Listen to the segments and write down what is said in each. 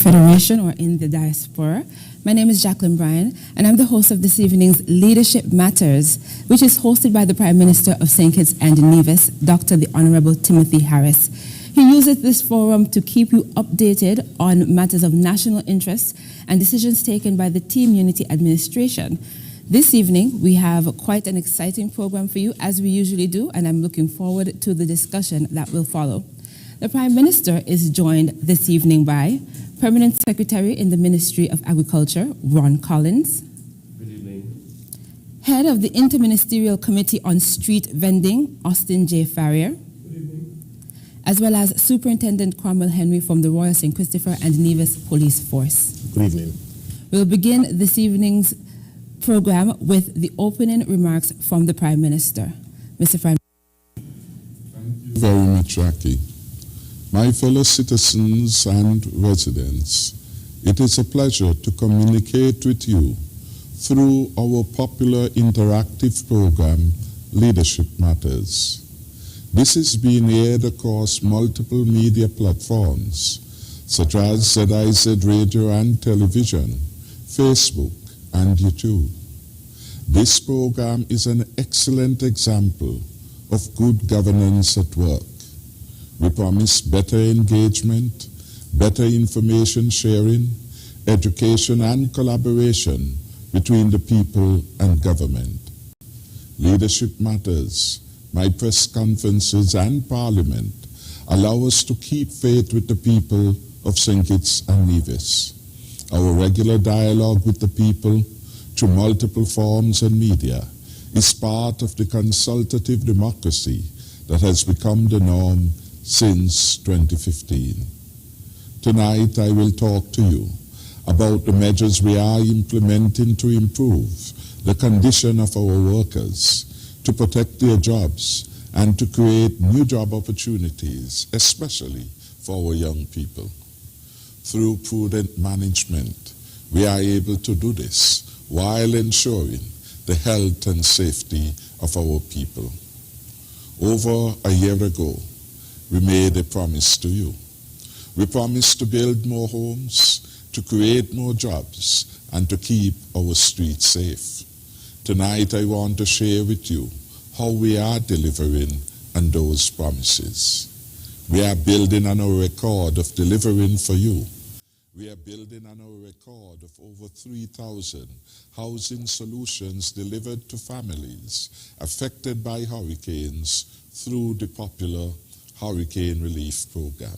Federation or in the diaspora. My name is Jacqueline Bryan, and I'm the host of this evening's Leadership Matters, which is hosted by the Prime Minister of St. Kitts and Nevis, Dr. the Honorable Timothy Harris. He uses this forum to keep you updated on matters of national interest and decisions taken by the Team Unity administration. This evening, we have quite an exciting program for you, as we usually do, and I'm looking forward to the discussion that will follow. The Prime Minister is joined this evening by Permanent Secretary in the Ministry of Agriculture, Ron Collins. Good evening. Head of the Interministerial Committee on Street Vending, Austin J. Farrier. Good evening. As well as Superintendent Cromwell Henry from the Royal St. Christopher and Nevis Police Force. Good evening. We'll begin this evening's program with the opening remarks from the Prime Minister. Mr. Prime Minister. Thank you very much, Jackie. My fellow citizens and residents, it is a pleasure to communicate with you through our popular interactive program, Leadership Matters. This is being aired across multiple media platforms, such as ZIZ Radio and Television, Facebook, and YouTube. This program is an excellent example of good governance at work. We promise better engagement, better information sharing, education and collaboration between the people and government. Leadership Matters, my press conferences and Parliament allow us to keep faith with the people of St. Kitts and Nevis. Our regular dialogue with the people through multiple forms and media is part of the consultative democracy that has become the norm since 2015. Tonight I will talk to you about the measures we are implementing to improve the condition of our workers, to protect their jobs, and to create new job opportunities, especially for our young people. Through prudent management, we are able to do this while ensuring the health and safety of our people. Over a year ago, we made a promise to you. We promised to build more homes, to create more jobs, and to keep our streets safe. Tonight I want to share with you how we are delivering on those promises. We are building on our record of delivering for you. We are building on our record of over 3,000 housing solutions delivered to families affected by hurricanes through the popular Hurricane Relief Program.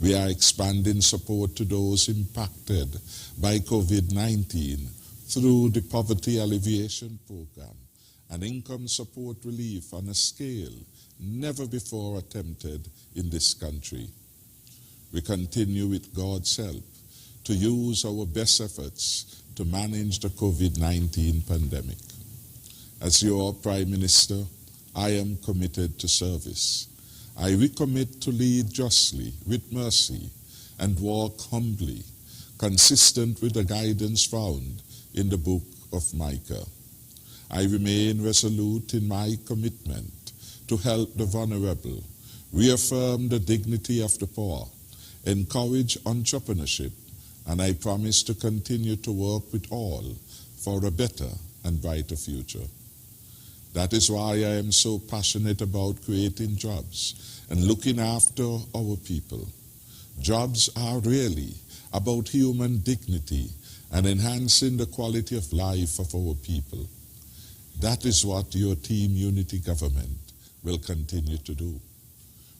We are expanding support to those impacted by COVID-19 through the Poverty Alleviation Program and income support relief on a scale never before attempted in this country. We continue with God's help to use our best efforts to manage the COVID-19 pandemic. As your Prime Minister, I am committed to service. I recommit to lead justly, with mercy, and walk humbly, consistent with the guidance found in the book of Micah. I remain resolute in my commitment to help the vulnerable, reaffirm the dignity of the poor, encourage entrepreneurship, and I promise to continue to work with all for a better and brighter future. That is why I am so passionate about creating jobs and looking after our people. Jobs are really about human dignity and enhancing the quality of life of our people. That is what your Team Unity government will continue to do.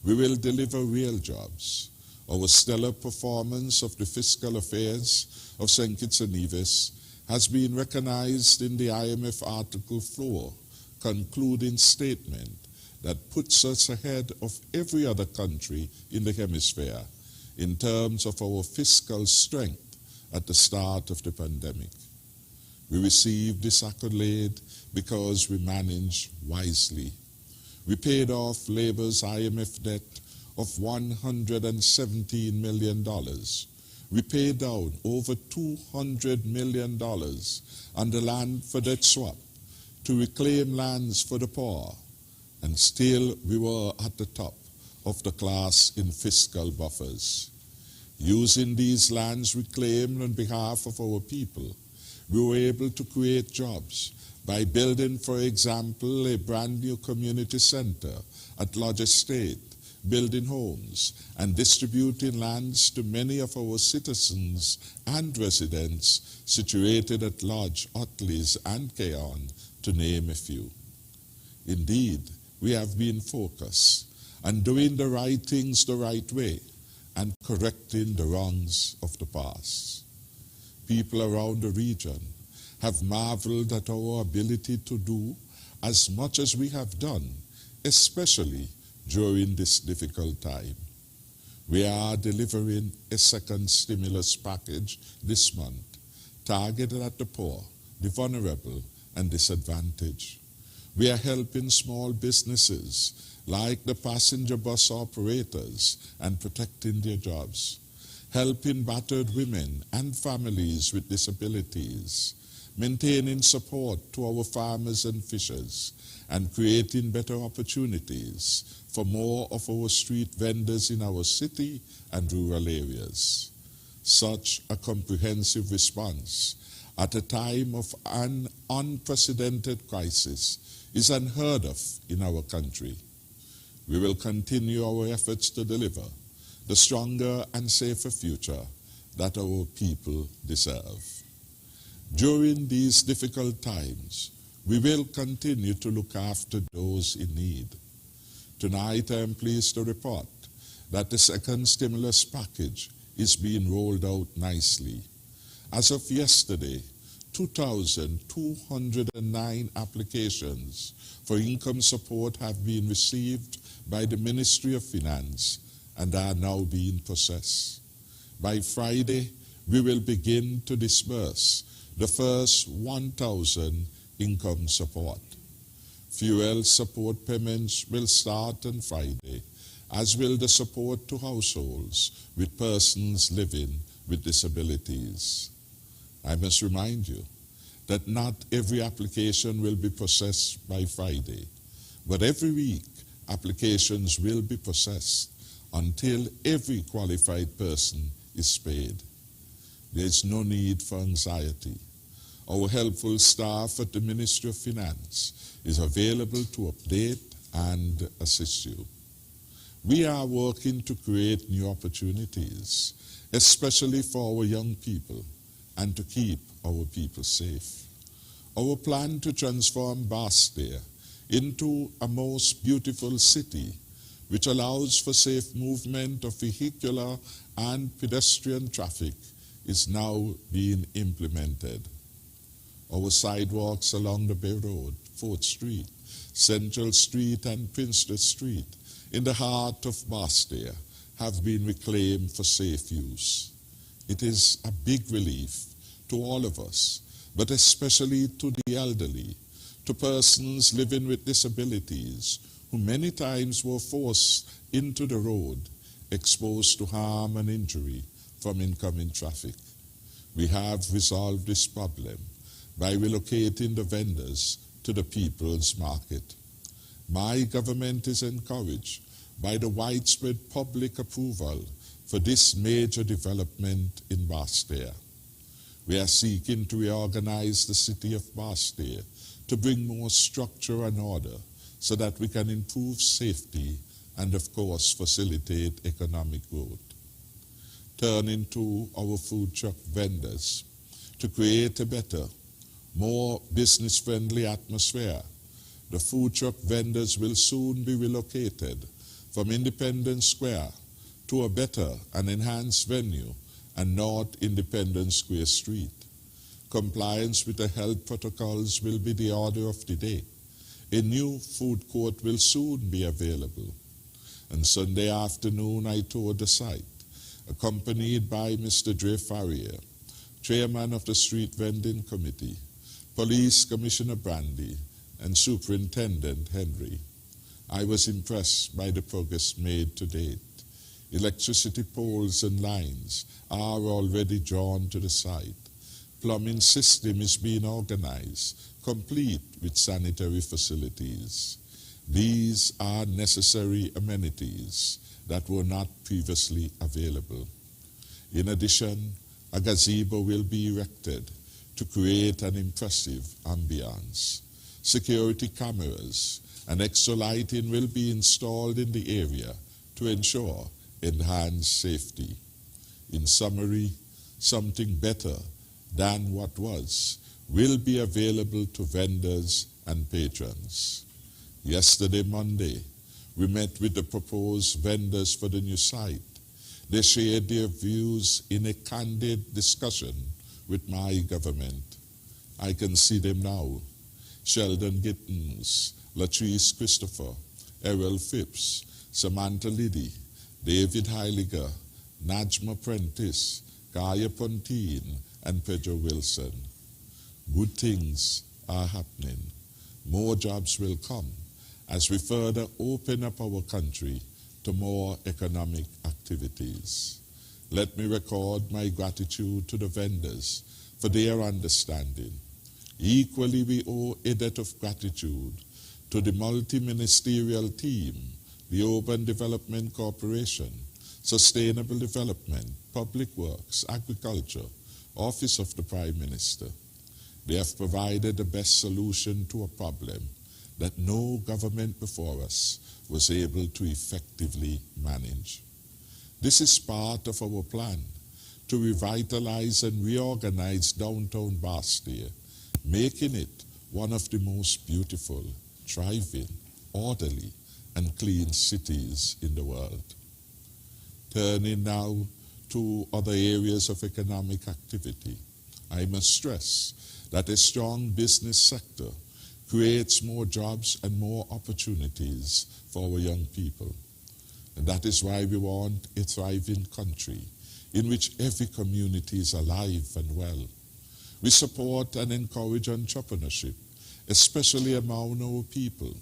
We will deliver real jobs. Our stellar performance of the fiscal affairs of St. Kitts and Nevis has been recognized in the IMF Article 4 concluding statement that puts us ahead of every other country in the hemisphere in terms of our fiscal strength at the start of the pandemic. We received this accolade because we managed wisely. We paid off Labour's IMF debt of $117 million. We paid down over $200 million on the land for debt swap to reclaim lands for the poor, and still we were at the top of the class in fiscal buffers. Using these lands reclaimed on behalf of our people, we were able to create jobs by building, for example, a brand new community center at Lodge Estate, building homes and distributing lands to many of our citizens and residents situated at Lodge, Otleys, and Keon, to name a few. Indeed, we have been focused on doing the right things the right way and correcting the wrongs of the past. People around the region have marveled at our ability to do as much as we have done, especially during this difficult time. We are delivering a second stimulus package this month, targeted at the poor, the vulnerable, and disadvantaged. We are helping small businesses like the passenger bus operators and protecting their jobs, helping battered women and families with disabilities, maintaining support to our farmers and fishers, and creating better opportunities for more of our street vendors in our city and rural areas. Such a comprehensive response at a time of an unprecedented crisis is unheard of in our country. We will continue our efforts to deliver the stronger and safer future that our people deserve. During these difficult times, we will continue to look after those in need. Tonight, I am pleased to report that the second stimulus package is being rolled out nicely. As of yesterday, 2,209 applications for income support have been received by the Ministry of Finance and are now being processed. By Friday, we will begin to disburse the first 1,000 income support. Fuel support payments will start on Friday, as will the support to households with persons living with disabilities. I must remind you that not every application will be processed by Friday, but every week applications will be processed until every qualified person is paid. There is no need for anxiety. Our helpful staff at the Ministry of Finance is available to update and assist you. We are working to create new opportunities, especially for our young people, and to keep our people safe. Our plan to transform Basseterre into a most beautiful city, which allows for safe movement of vehicular and pedestrian traffic, is now being implemented. Our sidewalks along the Bay Road, 4th Street, Central Street, and Princeton Street, in the heart of Basseterre, have been reclaimed for safe use. It is a big relief to all of us, but especially to the elderly, to persons living with disabilities, who many times were forced into the road, exposed to harm and injury from incoming traffic. We have resolved this problem by relocating the vendors to the People's Market. My government is encouraged by the widespread public approval for this major development in Basseterre. We are seeking to reorganize the city of Basseterre to bring more structure and order so that we can improve safety and, of course, facilitate economic growth. Turning to our food truck vendors, to create a better, more business-friendly atmosphere, the food truck vendors will soon be relocated from Independence Square to a better and enhanced venue and North Independence Square Street. Compliance with the health protocols will be the order of the day. A new food court will soon be available. On Sunday afternoon, I toured the site, accompanied by Mr. Dre Farrier, chairman of the Street Vending Committee, Police Commissioner Brandy, and Superintendent Henry. I was impressed by the progress made to date. Electricity poles and lines are already drawn to the site. Plumbing system is being organized, complete with sanitary facilities. These are necessary amenities that were not previously available. In addition, a gazebo will be erected to create an impressive ambience. Security cameras and extra lighting will be installed in the area to ensure enhanced safety. In summary, something better than what was will be available to vendors and patrons. Yesterday, Monday, we met with the proposed vendors for the new site. They shared their views in a candid discussion with my government. I can see them now. Sheldon Gittins, Latrice Christopher, Errol Phipps, Samantha Liddy, David Heiliger, Najma Prentice, Kaya Pontine, and Pedro Wilson. Good things are happening. More jobs will come as we further open up our country to more economic activities. Let me record my gratitude to the vendors for their understanding. Equally, we owe a debt of gratitude to the multi-ministerial team, the Urban Development Corporation, Sustainable Development, Public Works, Agriculture, Office of the Prime Minister. They have provided the best solution to a problem that no government before us was able to effectively manage. This is part of our plan to revitalize and reorganize downtown Bastia, making it one of the most beautiful, thriving, orderly, and clean cities in the world. Turning now to other areas of economic activity, I must stress that a strong business sector creates more jobs and more opportunities for our young people. And that is why we want a thriving country in which every community is alive and well. We support and encourage entrepreneurship, especially among our people,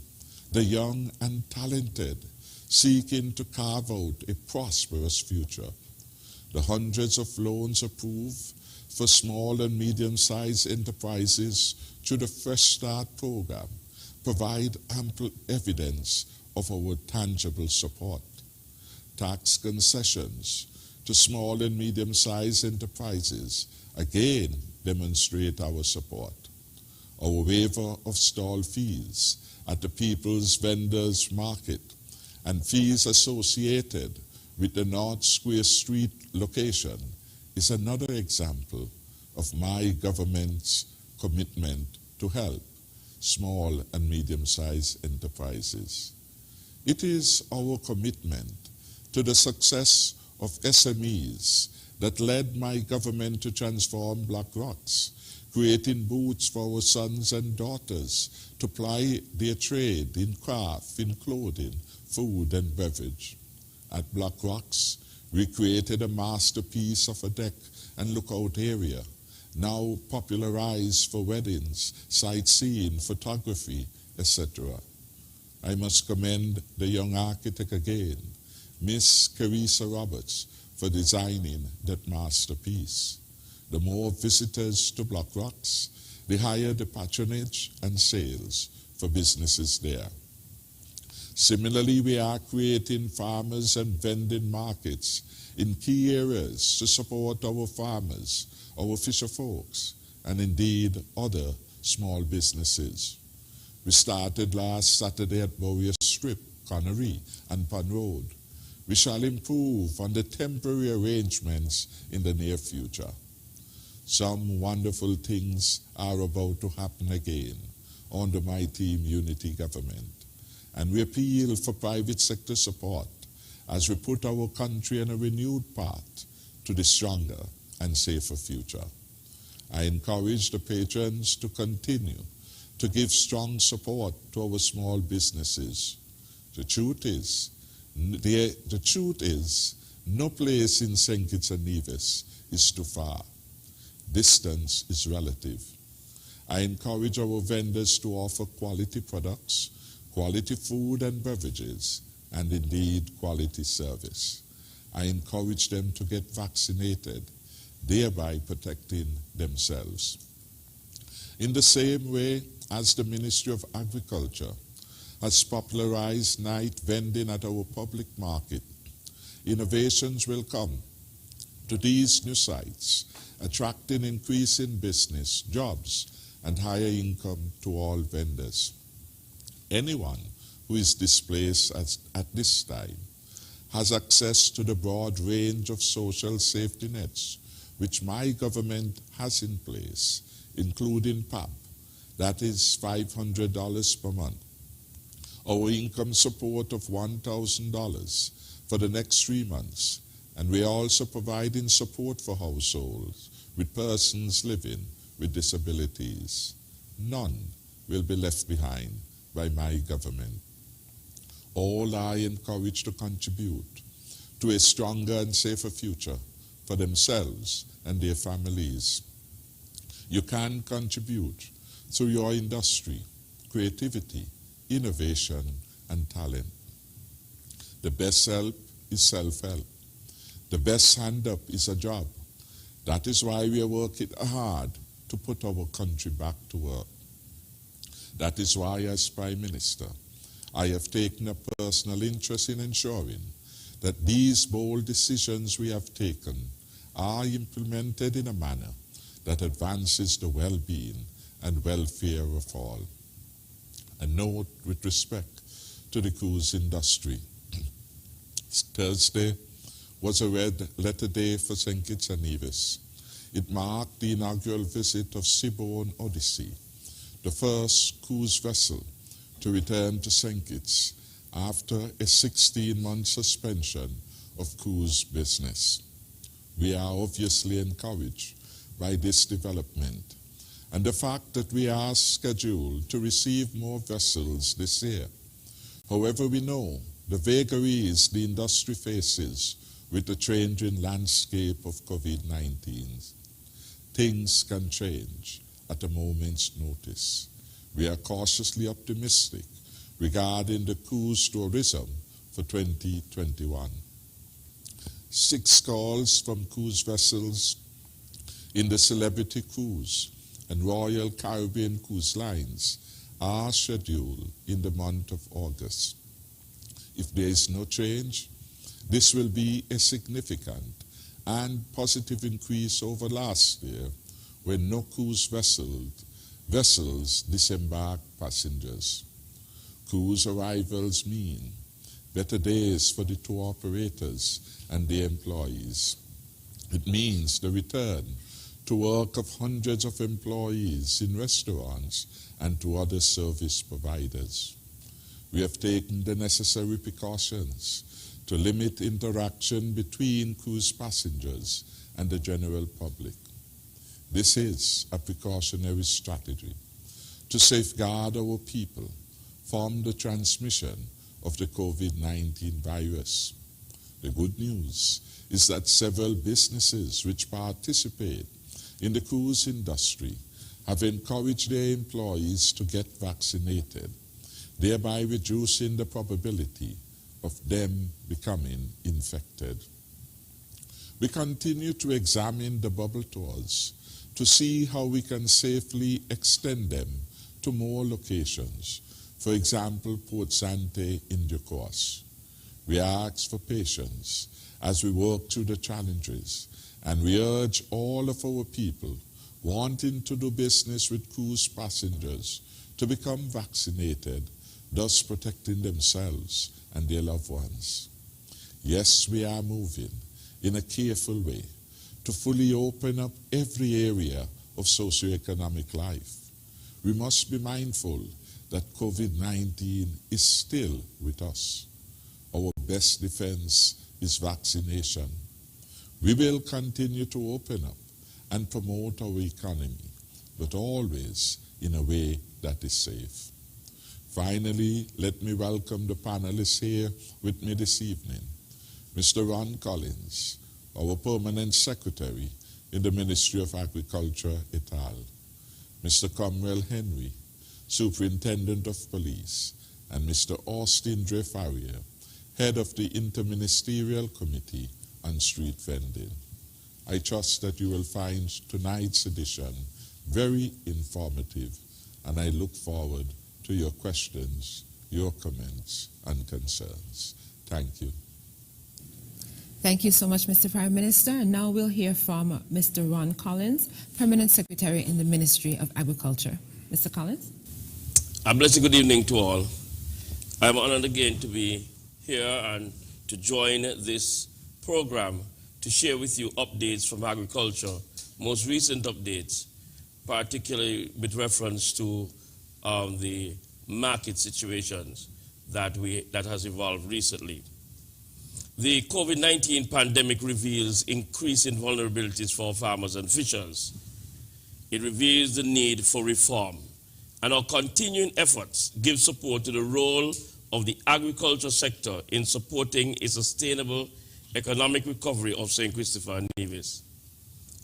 the young and talented, seeking to carve out a prosperous future. The hundreds of loans approved for small and medium-sized enterprises through the Fresh Start program provide ample evidence of our tangible support. Tax concessions to small and medium-sized enterprises again demonstrate our support. Our waiver of stall fees at the People's Vendors Market and fees associated with the North Square Street location is another example of my government's commitment to help small and medium-sized enterprises. It is our commitment to the success of SMEs that led my government to transform Black Rocks, creating booths for our sons and daughters to ply their trade in craft, in clothing, food, and beverage. At Black Rocks, we created a masterpiece of a deck and lookout area, now popularized for weddings, sightseeing, photography, etc. I must commend the young architect again, Miss Carissa Roberts, for designing that masterpiece. The more visitors to Black Rocks, the higher the patronage and sales for businesses there. Similarly, we are creating farmers and vending markets in key areas to support our farmers, our fisher folks, and indeed other small businesses. We started last Saturday at Bowyer Strip, Connery, and Pan Road. We shall improve on the temporary arrangements in the near future. Some wonderful things are about to happen again under my team Unity Government, and we appeal for private sector support as we put our country on a renewed path to the stronger and safer future. I encourage the patrons to continue to give strong support to our small businesses. The truth is, no place in St. Kitts and Nevis is too far. Distance is relative. I encourage our vendors to offer quality products, quality food and beverages, and indeed quality service. I encourage them to get vaccinated, thereby protecting themselves. In the same way as the Ministry of Agriculture has popularized night vending at our public market, innovations will come to these new sites, attracting increase in business, jobs, and higher income to all vendors. Anyone who is displaced at this time has access to the broad range of social safety nets which my government has in place, including PAP, that is $500 per month, our income support of $1,000 for the next 3 months, and we are also providing support for households with persons living with disabilities. None will be left behind by my government. All are encouraged to contribute to a stronger and safer future for themselves and their families. You can contribute through your industry, creativity, innovation, and talent. The best help is self-help. The best hand up is a job. That is why we are working hard to put our country back to work. That is why, as Prime Minister, I have taken a personal interest in ensuring that these bold decisions we have taken are implemented in a manner that advances the well-being and welfare of all. A note with respect to the cruise industry. Thursday was a red letter day for St. Kitts and Nevis. It marked the inaugural visit of Seabourn Odyssey, the first cruise vessel to return to St. Kitts after a 16-month suspension of cruise business. We are obviously encouraged by this development and the fact that we are scheduled to receive more vessels this year. However, we know the vagaries the industry faces with the changing landscape of COVID-19. Things can change at a moment's notice. We are cautiously optimistic regarding the cruise tourism for 2021. 6 calls from cruise vessels in the Celebrity Cruise and Royal Caribbean Cruise Lines are scheduled in the month of August. If there is no change, this will be a significant and positive increase over last year when no cruise vessels disembarked passengers. Cruise arrivals mean better days for the tour operators and their employees. It means the return to work of hundreds of employees in restaurants and to other service providers. We have taken the necessary precautions to limit interaction between cruise passengers and the general public. This is a precautionary strategy to safeguard our people from the transmission of the COVID-19 virus. The good news is that several businesses which participate in the cruise industry have encouraged their employees to get vaccinated, thereby reducing the probability of them becoming infected. We continue to examine the bubble tours to see how we can safely extend them to more locations, for example, Port Sante in due course. We ask for patience as we work through the challenges, and we urge all of our people wanting to do business with cruise passengers to become vaccinated, thus protecting themselves and their loved ones. Yes, we are moving in a careful way to fully open up every area of socioeconomic life. We must be mindful that COVID-19 is still with us. Our best defense is vaccination. We will continue to open up and promote our economy, but always in a way that is safe. Finally, let me welcome the panelists here with me this evening. Mr. Ron Collins, our Permanent Secretary in the Ministry of Agriculture, et al. Mr. Cromwell Henry, Superintendent of Police, and Mr. Austin Dre Farrier, Head of the Interministerial Committee on Street Vending. I trust that you will find tonight's edition very informative, and I look forward to your questions, your comments, and concerns. Thank you. Thank you so much, Mr. Prime Minister. And now we'll hear from Mr. Ron Collins, Permanent Secretary in the Ministry of Agriculture. Mr. Collins? A blessed good evening to all. I'm honored again to be here and to join this program to share with you updates from agriculture, most recent updates, particularly with reference to the market situations that has evolved recently. The COVID-19 pandemic reveals increasing vulnerabilities for farmers and fishers. It reveals the need for reform, and our continuing efforts give support to the role of the agriculture sector in supporting a sustainable economic recovery of St. Christopher and Nevis.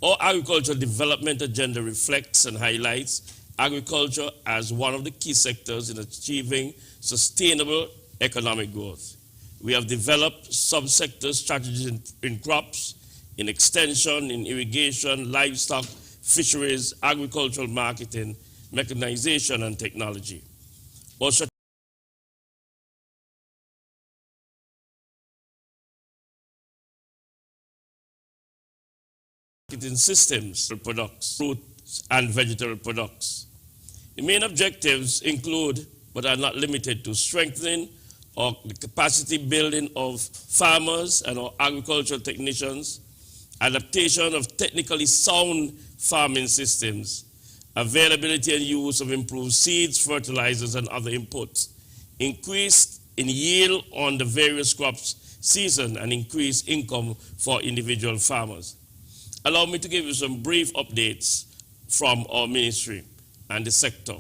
Our agricultural development agenda reflects and highlights agriculture as one of the key sectors in achieving sustainable economic growth. We have developed subsector strategies in crops, in extension, in irrigation, livestock, fisheries, agricultural marketing, mechanization, and technology. Our marketing systems, products, fruits, and vegetable products. The main objectives include, but are not limited to, strengthening the capacity building of farmers and our agricultural technicians, adaptation of technically sound farming systems, availability and use of improved seeds, fertilizers, and other inputs, increase in yield on the various crops season, and increased income for individual farmers. Allow me to give you some brief updates from our ministry and the sector.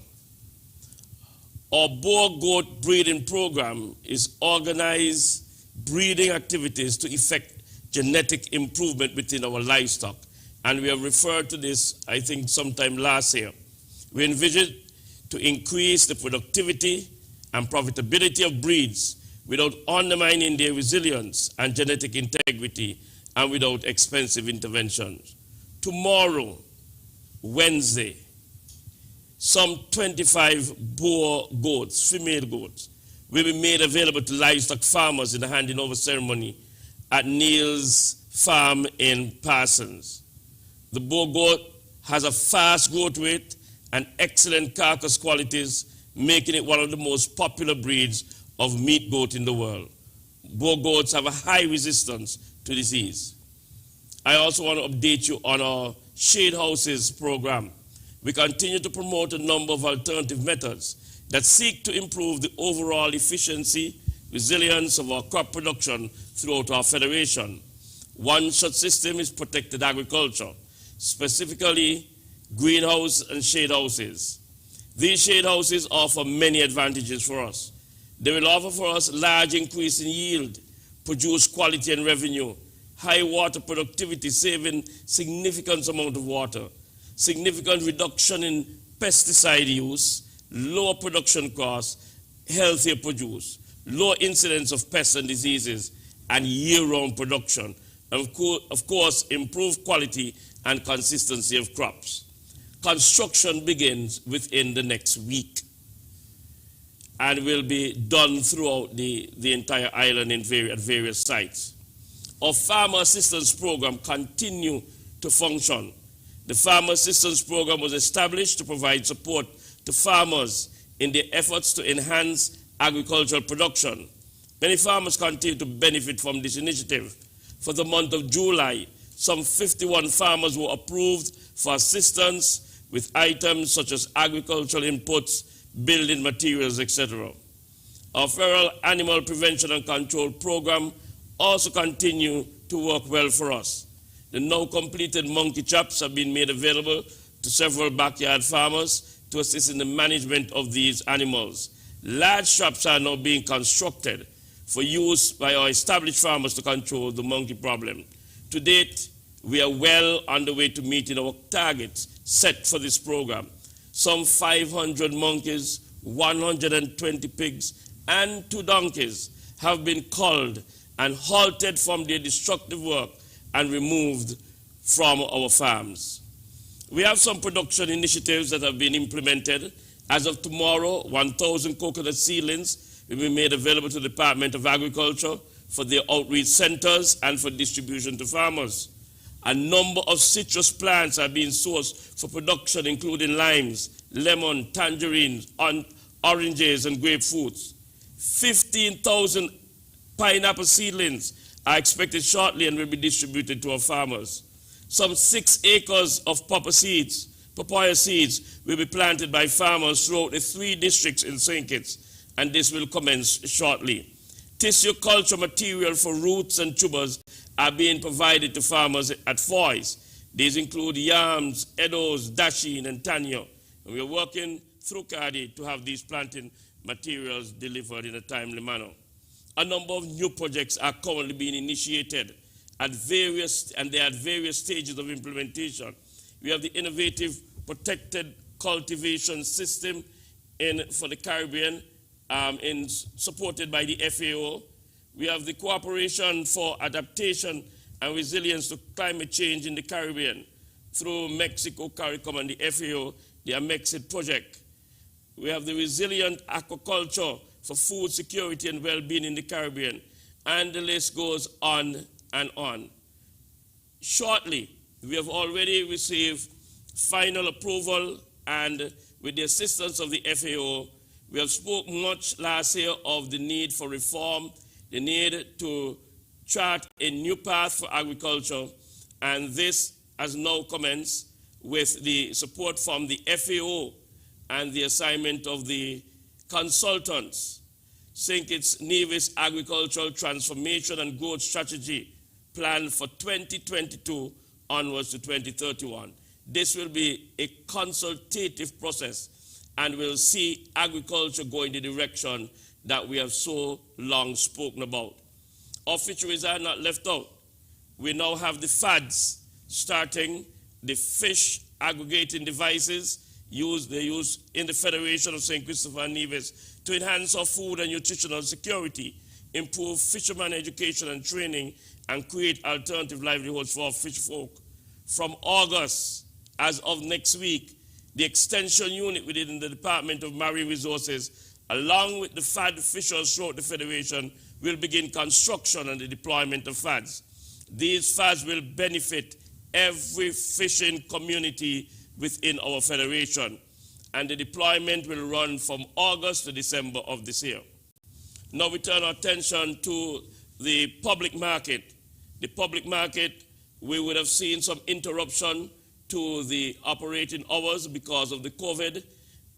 Our Boer goat breeding program is organized breeding activities to effect genetic improvement within our livestock. And we have referred to this, I think, sometime last year. We envision to increase the productivity and profitability of breeds without undermining their resilience and genetic integrity and without expensive interventions. Tomorrow, Wednesday, some 25 Boer goats, female goats, will be made available to livestock farmers in the handing over ceremony at Neil's farm in Parsons. The Boer goat has a fast growth rate and excellent carcass qualities, making it one of the most popular breeds of meat goat in the world. Boer goats have a high resistance to disease. I also want to update you on our shade houses program. We continue to promote a number of alternative methods that seek to improve the overall efficiency, resilience of our crop production throughout our federation. One such system is protected agriculture, specifically greenhouse and shade houses. These shade houses offer many advantages for us. They will offer for us large increase in yield, produce quality and revenue, high water productivity, saving significant amount of water, significant reduction in pesticide use, lower production costs, healthier produce, low incidence of pests and diseases, and year-round production, and of course, improved quality and consistency of crops. Construction begins within the next week and will be done throughout the entire island at various sites. Our Farmer Assistance Program continues to function. The Farmer Assistance Program was established to provide support to farmers in their efforts to enhance agricultural production. Many farmers continue to benefit from this initiative. For the month of July, some 51 farmers were approved for assistance with items such as agricultural inputs, building materials, etc. Our Feral Animal Prevention and Control Program also continue to work well for us. The now completed monkey traps have been made available to several backyard farmers to assist in the management of these animals. Large traps are now being constructed for use by our established farmers to control the monkey problem. To date, we are well on the way to meeting our targets set for this program. Some 500 monkeys, 120 pigs, and 2 donkeys have been culled and halted from their destructive work and removed from our farms. We have some production initiatives that have been implemented. As of tomorrow, 1,000 coconut seedlings will be made available to the Department of Agriculture for their outreach centers and for distribution to farmers. A number of citrus plants are being sourced for production, including limes, lemon, tangerines, oranges, and grapefruits. 15,000 pineapple seedlings are expected shortly and will be distributed to our farmers. Some 6 acres of papaya seeds will be planted by farmers throughout the 3 districts in St. Kitts, and this will commence shortly. Tissue culture material for roots and tubers are being provided to farmers at Foy's. These include yams, eddos, dasheen, and tanyo. And we are working through CARDI to have these planting materials delivered in a timely manner. A number of new projects are currently being initiated at various stages of implementation. We have the innovative protected cultivation system for the Caribbean, supported by the FAO. We have the Cooperation for Adaptation and Resilience to Climate Change in the Caribbean through Mexico, CARICOM, and the FAO, the AMEXIT project. We have the Resilient Aquaculture for Food Security and Well-being in the Caribbean, and the list goes on and on. Shortly, we have already received final approval, and with the assistance of the FAO, we have spoken much last year of the need for reform, the need to chart a new path for agriculture, and this has now commenced with the support from the FAO and the assignment of the consultants. St. Kitts Nevis Agricultural Transformation and Growth Strategy plan for 2022 onwards to 2031. This will be a consultative process and will see agriculture go in the direction that we have so long spoken about. Our fisheries are not left out. We now have the FADs starting, the fish aggregating devices they use in the Federation of St. Christopher and Nevis to enhance our food and nutritional security, improve fisherman education and training, and create alternative livelihoods for our fish folk. From August, as of next week, the extension unit within the Department of Marine Resources, along with the FAD officials throughout the Federation, will begin construction and the deployment of FADs. These FADs will benefit every fishing community within our Federation, and the deployment will run from August to December of this year. Now we turn our attention to the public market. The public market, we would have seen some interruption to the operating hours because of the COVID,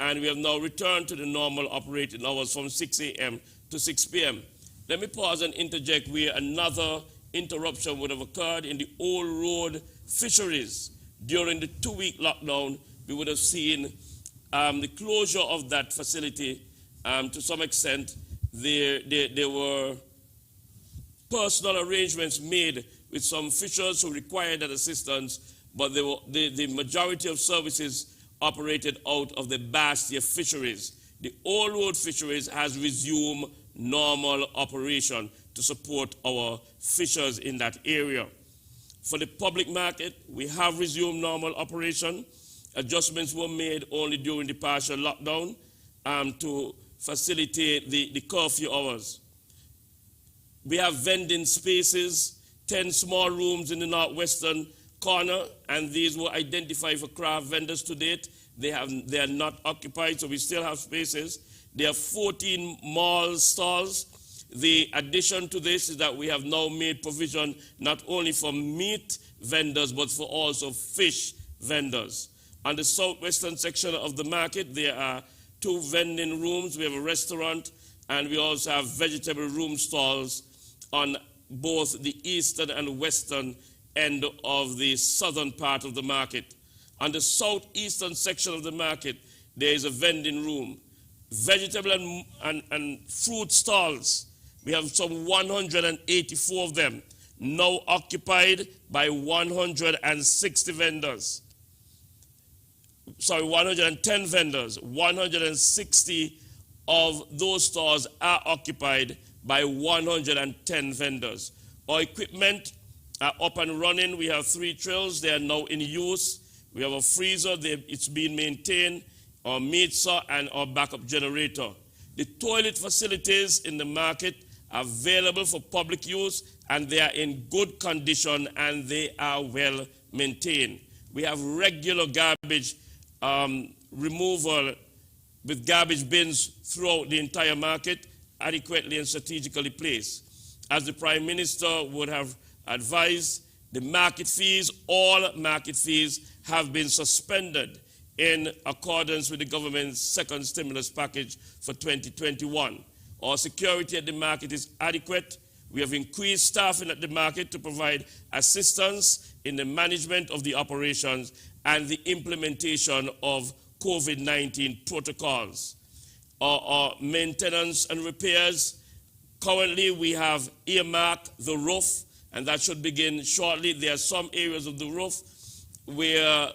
and we have now returned to the normal operating hours from 6 a.m. to 6 p.m. Let me pause and interject where another interruption would have occurred in the Old Road fisheries. During the 2-week lockdown, we would have seen the closure of that facility. To some extent, there were personal arrangements made with some fishers who required that assistance, but the majority of services operated out of the Bastia fisheries. The Old Road fisheries has resumed normal operation to support our fishers in that area. For the public market, we have resumed normal operation. Adjustments were made only during the partial lockdown to facilitate the curfew hours. We have vending spaces, 10 small rooms in the northwestern corner, and these were identified for craft vendors to date. They are not occupied, so we still have spaces. There are 14 mall stalls. The addition to this is that we have now made provision not only for meat vendors, but for also fish vendors. On the southwestern section of the market, there are 2 vending rooms. We have a restaurant, and we also have vegetable room stalls on both the eastern and western end of the southern part of the market. On the southeastern section of the market, there is a vending room. Vegetable and fruit stalls, we have some 184 of them, now occupied by 160 vendors. Sorry, 110 vendors. 160 of those stores are occupied by 110 vendors. Our equipment are up and running. We have 3 drills. They are now in use. We have a freezer. It's being maintained, our meat saw, and our backup generator. The toilet facilities in the market available for public use, and they are in good condition and they are well maintained. We have regular garbage removal with garbage bins throughout the entire market, adequately and strategically placed. As the Prime Minister would have advised, the market fees, all market fees, have been suspended in accordance with the government's second stimulus package for 2021. Our security at the market is adequate. We have increased staffing at the market to provide assistance in the management of the operations and the implementation of COVID-19 protocols. Our maintenance and repairs, currently we have earmarked the roof, and that should begin shortly. There are some areas of the roof where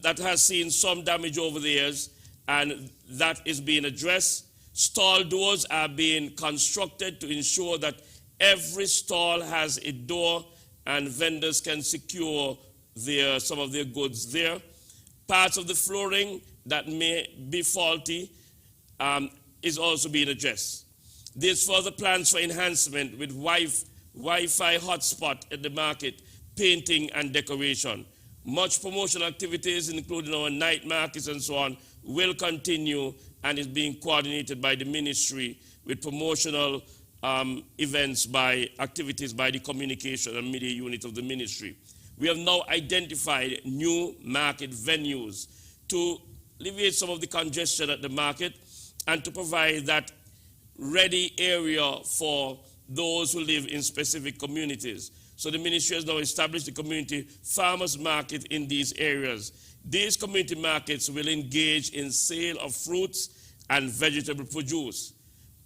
that has seen some damage over the years, and that is being addressed. Stall doors are being constructed to ensure that every stall has a door and vendors can secure some of their goods there. Parts of the flooring that may be faulty is also being addressed. There's further plans for enhancement with Wi-Fi hotspot at the market, painting and decoration. Much promotional activities, including our night markets and so on, will continue and is being coordinated by the ministry with promotional events activities by the communication and media unit of the ministry. We have now identified new market venues to alleviate some of the congestion at the market and to provide that ready area for those who live in specific communities. So the ministry has now established the community farmers market in these areas. These community markets will engage in sale of fruits and vegetable produce.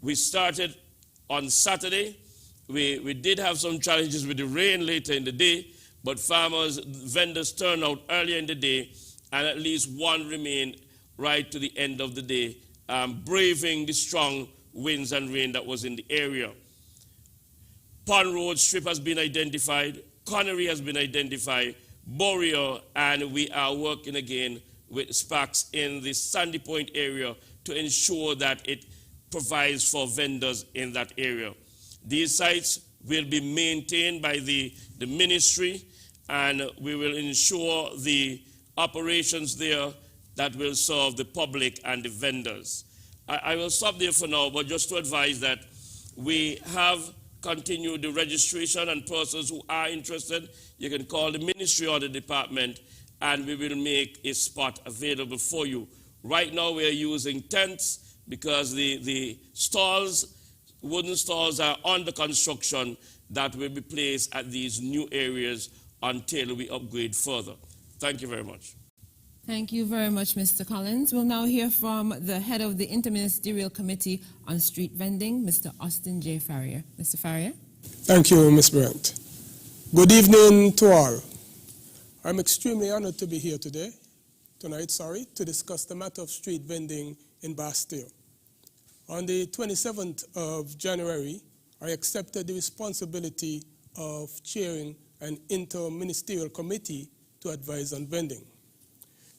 We started on Saturday. We did have some challenges with the rain later in the day, but vendors turned out earlier in the day, and at least one remained right to the end of the day, braving the strong winds and rain that was in the area. Pond Road Strip has been identified, Connery has been identified, Boreal, and we are working again with SPACs in the Sandy Point area to ensure that it provides for vendors in that area. These sites will be maintained by the ministry, and we will ensure the operations there that will serve the public and the vendors. I will stop there for now, but just to advise that we have continued the registration, and persons who are interested, you can call the ministry or the department, and we will make a spot available for you. Right now we are using tents because the stalls, wooden stalls, are under construction that will be placed at these new areas until we upgrade further. Thank you very much. Thank you very much, Mr. Collins. We'll now hear from the head of the Interministerial Committee on Street Vending, Mr. Austin J. Farrier. Mr. Farrier. Thank you, Ms. Brandt. Good evening to all. I'm extremely honored to be here tonight, to discuss the matter of street vending in Bastille. On the 27th of January, I accepted the responsibility of chairing an interministerial committee to advise on vending.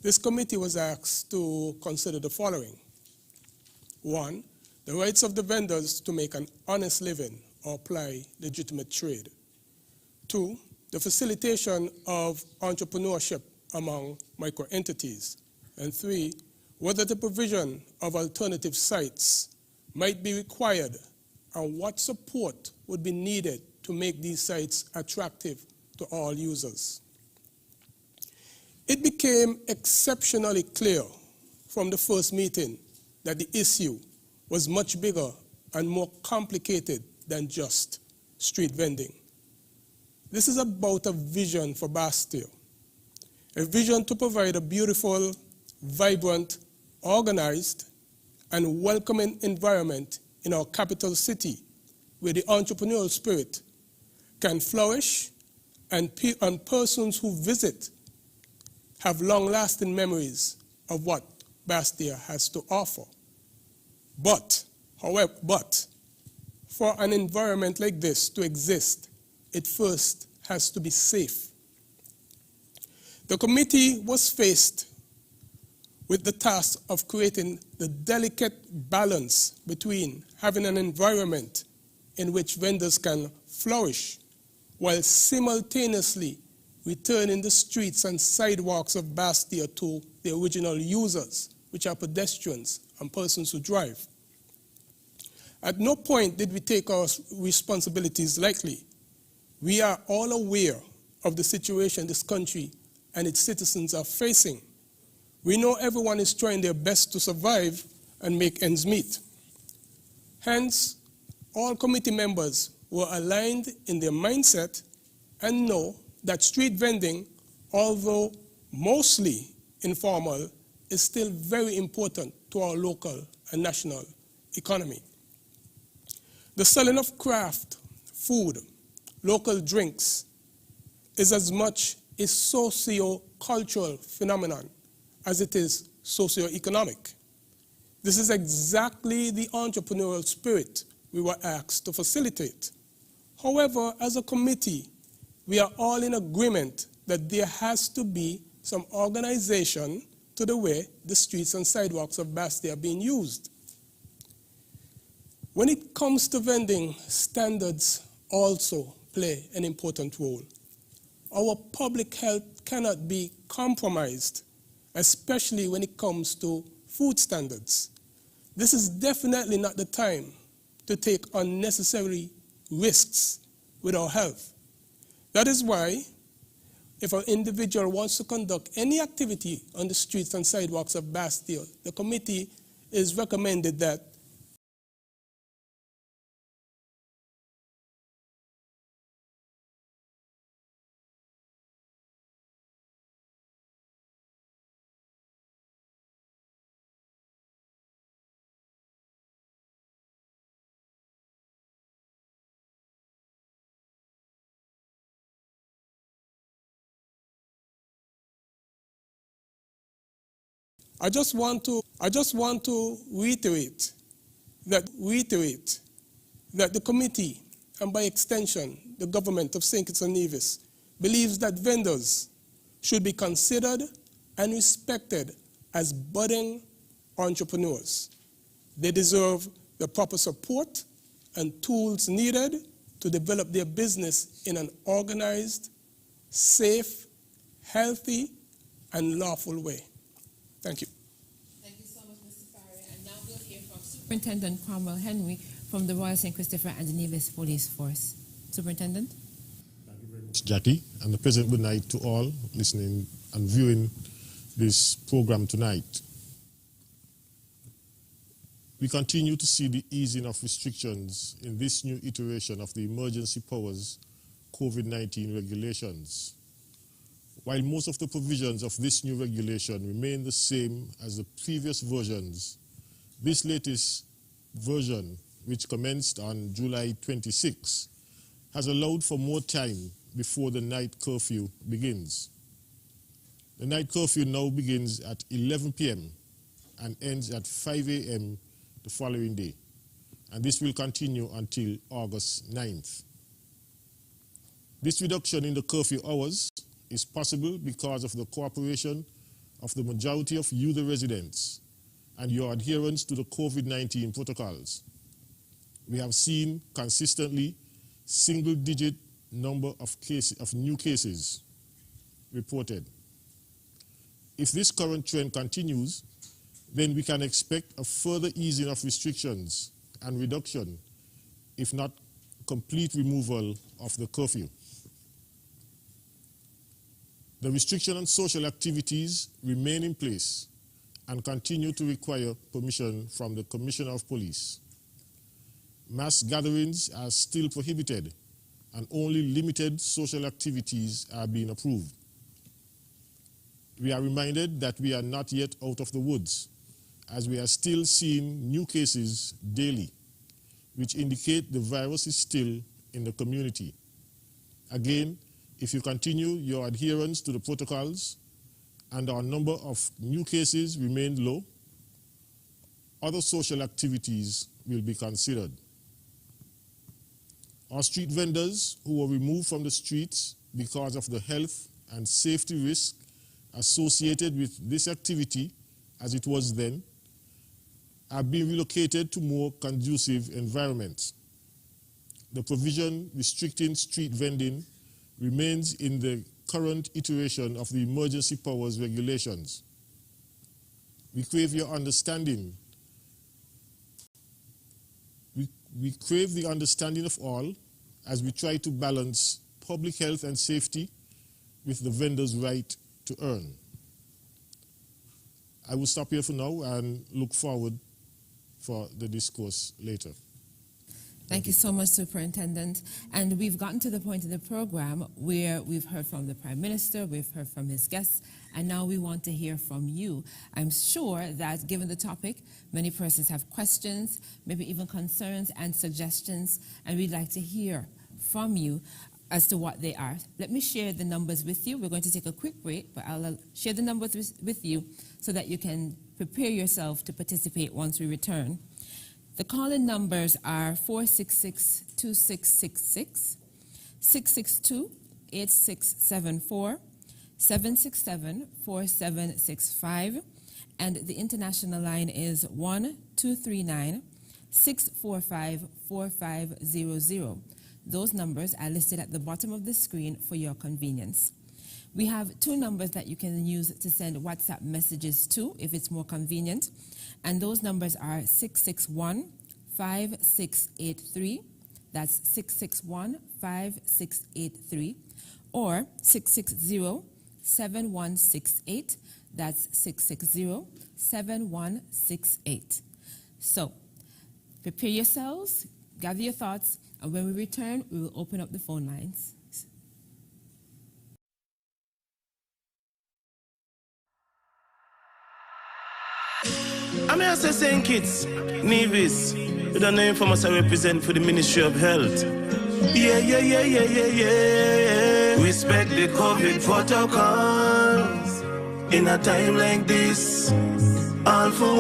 This committee was asked to consider the following. 1, the rights of the vendors to make an honest living or ply legitimate trade. 2, the facilitation of entrepreneurship among micro-entities. And 3, whether the provision of alternative sites might be required and what support would be needed to make these sites attractive to all users. It became exceptionally clear from the first meeting that the issue was much bigger and more complicated than just street vending. This is about a vision for Bastille, a vision to provide a beautiful, vibrant, organized, and welcoming environment in our capital city where the entrepreneurial spirit can flourish and persons who visit have long-lasting memories of what Bastille has to offer. But for an environment like this to exist, it first has to be safe. The committee was faced with the task of creating the delicate balance between having an environment in which vendors can flourish while simultaneously returning the streets and sidewalks of Bastille to the original users, which are pedestrians and persons who drive. At no point did we take our responsibilities lightly. We are all aware of the situation this country and its citizens are facing. We know everyone is trying their best to survive and make ends meet. Hence, all committee members were aligned in their mindset and know that street vending, although mostly informal, is still very important to our local and national economy. The selling of craft, food, local drinks is as much a socio-cultural phenomenon as it is socio-economic. This is exactly the entrepreneurial spirit we were asked to facilitate. However, as a committee, we are all in agreement that there has to be some organization to the way the streets and sidewalks of Bastille are being used. When it comes to vending, standards also play an important role. Our public health cannot be compromised, especially when it comes to food standards. This is definitely not the time to take unnecessary risks with our health. That is why, if an individual wants to conduct any activity on the streets and sidewalks of Bastille, the committee is recommended that I just want to reiterate that the committee, and by extension, the government of St. Kitts and Nevis, believes that vendors should be considered and respected as budding entrepreneurs. They deserve the proper support and tools needed to develop their business in an organized, safe, healthy, and lawful way. Thank you. Thank you so much, Mr. Farry. And now we'll hear from Superintendent Cromwell Henry from the Royal St. Christopher and Nevis Police Force. Superintendent? Thank you very much, Jackie. And a pleasant good night to all listening and viewing this program tonight. We continue to see the easing of restrictions in this new iteration of the Emergency Powers COVID-19 regulations. While most of the provisions of this new regulation remain the same as the previous versions, this latest version, which commenced on July 26, has allowed for more time before the night curfew begins. The night curfew now begins at 11 p.m. and ends at 5 a.m. the following day, and this will continue until August 9th. This reduction in the curfew hours is possible because of the cooperation of the majority of you, the residents, and your adherence to the COVID-19 protocols. We have seen consistently single-digit number of new cases reported. If this current trend continues, then we can expect a further easing of restrictions and reduction, if not complete removal of the curfew. The restriction on social activities remain in place and continue to require permission from the Commissioner of Police. Mass gatherings are still prohibited and only limited social activities are being approved. We are reminded that we are not yet out of the woods, as we are still seeing new cases daily, which indicate the virus is still in the community. Again, if you continue your adherence to the protocols and our number of new cases remain low, other social activities will be considered. Our street vendors who were removed from the streets because of the health and safety risk associated with this activity, as it was then, are being relocated to more conducive environments. the provision restricting street vending remains in the current iteration of the emergency powers regulations. We crave your understanding. We crave the understanding of all as we try to balance public health and safety with the vendor's right to earn. I will stop here for now and look forward for the discourse later. Thank you so much, Superintendent. And we've gotten to the point in the program where we've heard from the Prime Minister, we've heard from his guests, and now we want to hear from you. I'm sure that given the topic, many persons have questions, maybe even concerns and suggestions, and we'd like to hear from you as to what they are. Let me share the numbers with you. We're going to take a quick break, but I'll share the numbers with you so that you can prepare yourself to participate once we return. The call-in numbers are 466-2666, 662-8674, 767-4765, and the international line is 1-239-645-4500. Those numbers are listed at the bottom of the screen for your convenience. We have two numbers that you can use to send WhatsApp messages to if it's more convenient. And those numbers are 661-5683, that's 661-5683, or 660-7168, that's 660-7168. So, prepare yourselves, gather your thoughts, and when we return, we will open up the phone lines. I'm here to say St. Kitts, Nevis, with the name for us I represent for the Ministry of Health. Yeah. Respect the COVID protocols. In a time like this, all for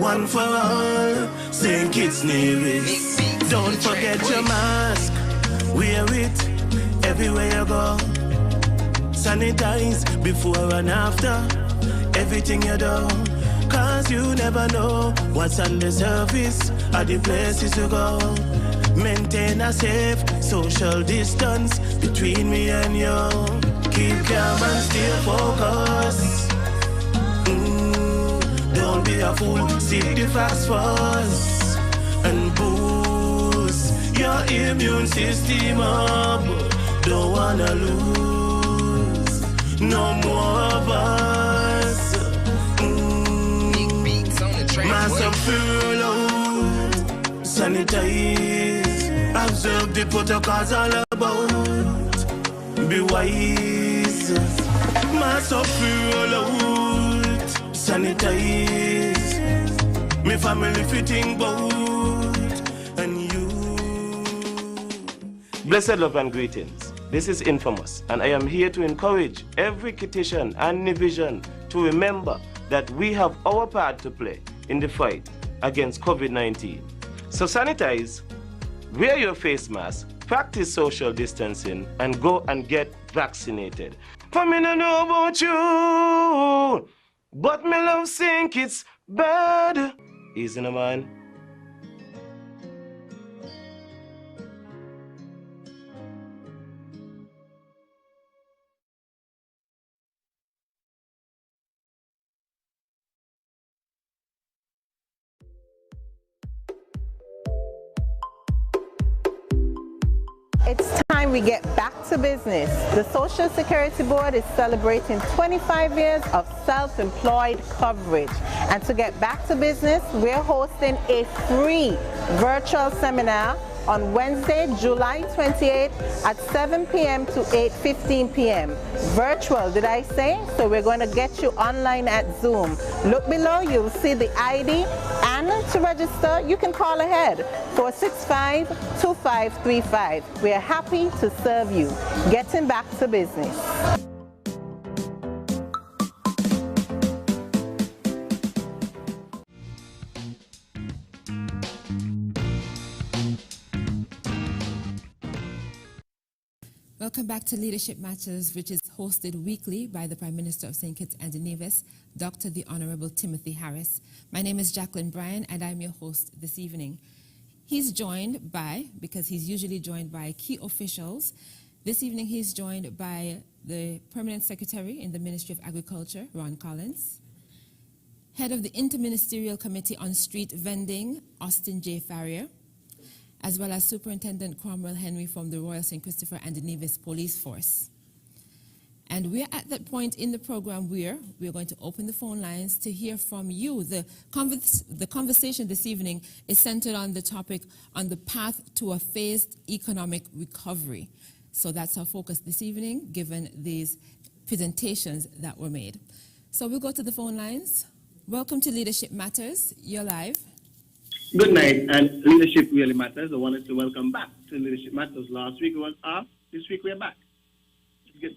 one for all. St. Kitts, Nevis. Don't forget your mask. Wear it everywhere you go. Sanitize before and after everything you do. Cause you never know what's on the surface of the places to go. Maintain a safe social distance between me and you. Keep calm and stay focused. Don't be a fool, seek the facts first. And boost your immune system up. Don't wanna lose no more of us. Mask up, furlough, sanitize, observe the protocols all about. Be wise. Mask up, furlough, sanitize. Me family fitting boat and you. Blessed love and greetings. This is Infamous, and I am here to encourage every Kittitian and Nevisian to remember that we have our part to play in the fight against COVID-19. So sanitize, wear your face mask, practice social distancing, and go and get vaccinated. For me no know about you, but me love St. Kitts bad. Easy no man. It's time we get back to business. The Social Security Board is celebrating 25 years of self-employed coverage. And to get back to business, we're hosting a free virtual seminar on Wednesday, July 28th at 7 p.m. to 8:15 p.m. Virtual, did I say? So we're going to get you online at Zoom. Look below, you'll see the ID, and to register, you can call ahead, 465-2535. We're happy to serve you. Getting back to business. Welcome back to Leadership Matters, which is hosted weekly by the Prime Minister of St. Kitts and Nevis, Dr. the Honorable Timothy Harris. My name is Jacqueline Bryan, and I'm your host this evening. He's joined by, because he's usually joined by key officials, this evening he's joined by the Permanent Secretary in the Ministry of Agriculture, Ron Collins, Head of the Interministerial Committee on Street Vending, Austin J. Farrier, as well as Superintendent Cromwell Henry from the Royal St. Christopher and Nevis Police Force. And we're at that point in the program where we're going to open the phone lines to hear from you. The conversation this evening is centered on the topic on the path to a phased economic recovery. So that's our focus this evening, given these presentations that were made. So we'll go to the phone lines. Welcome to Leadership Matters. You're live. Good night, and Leadership Really Matters. I wanted to welcome back to Leadership Matters. Last week was off. This week we're back.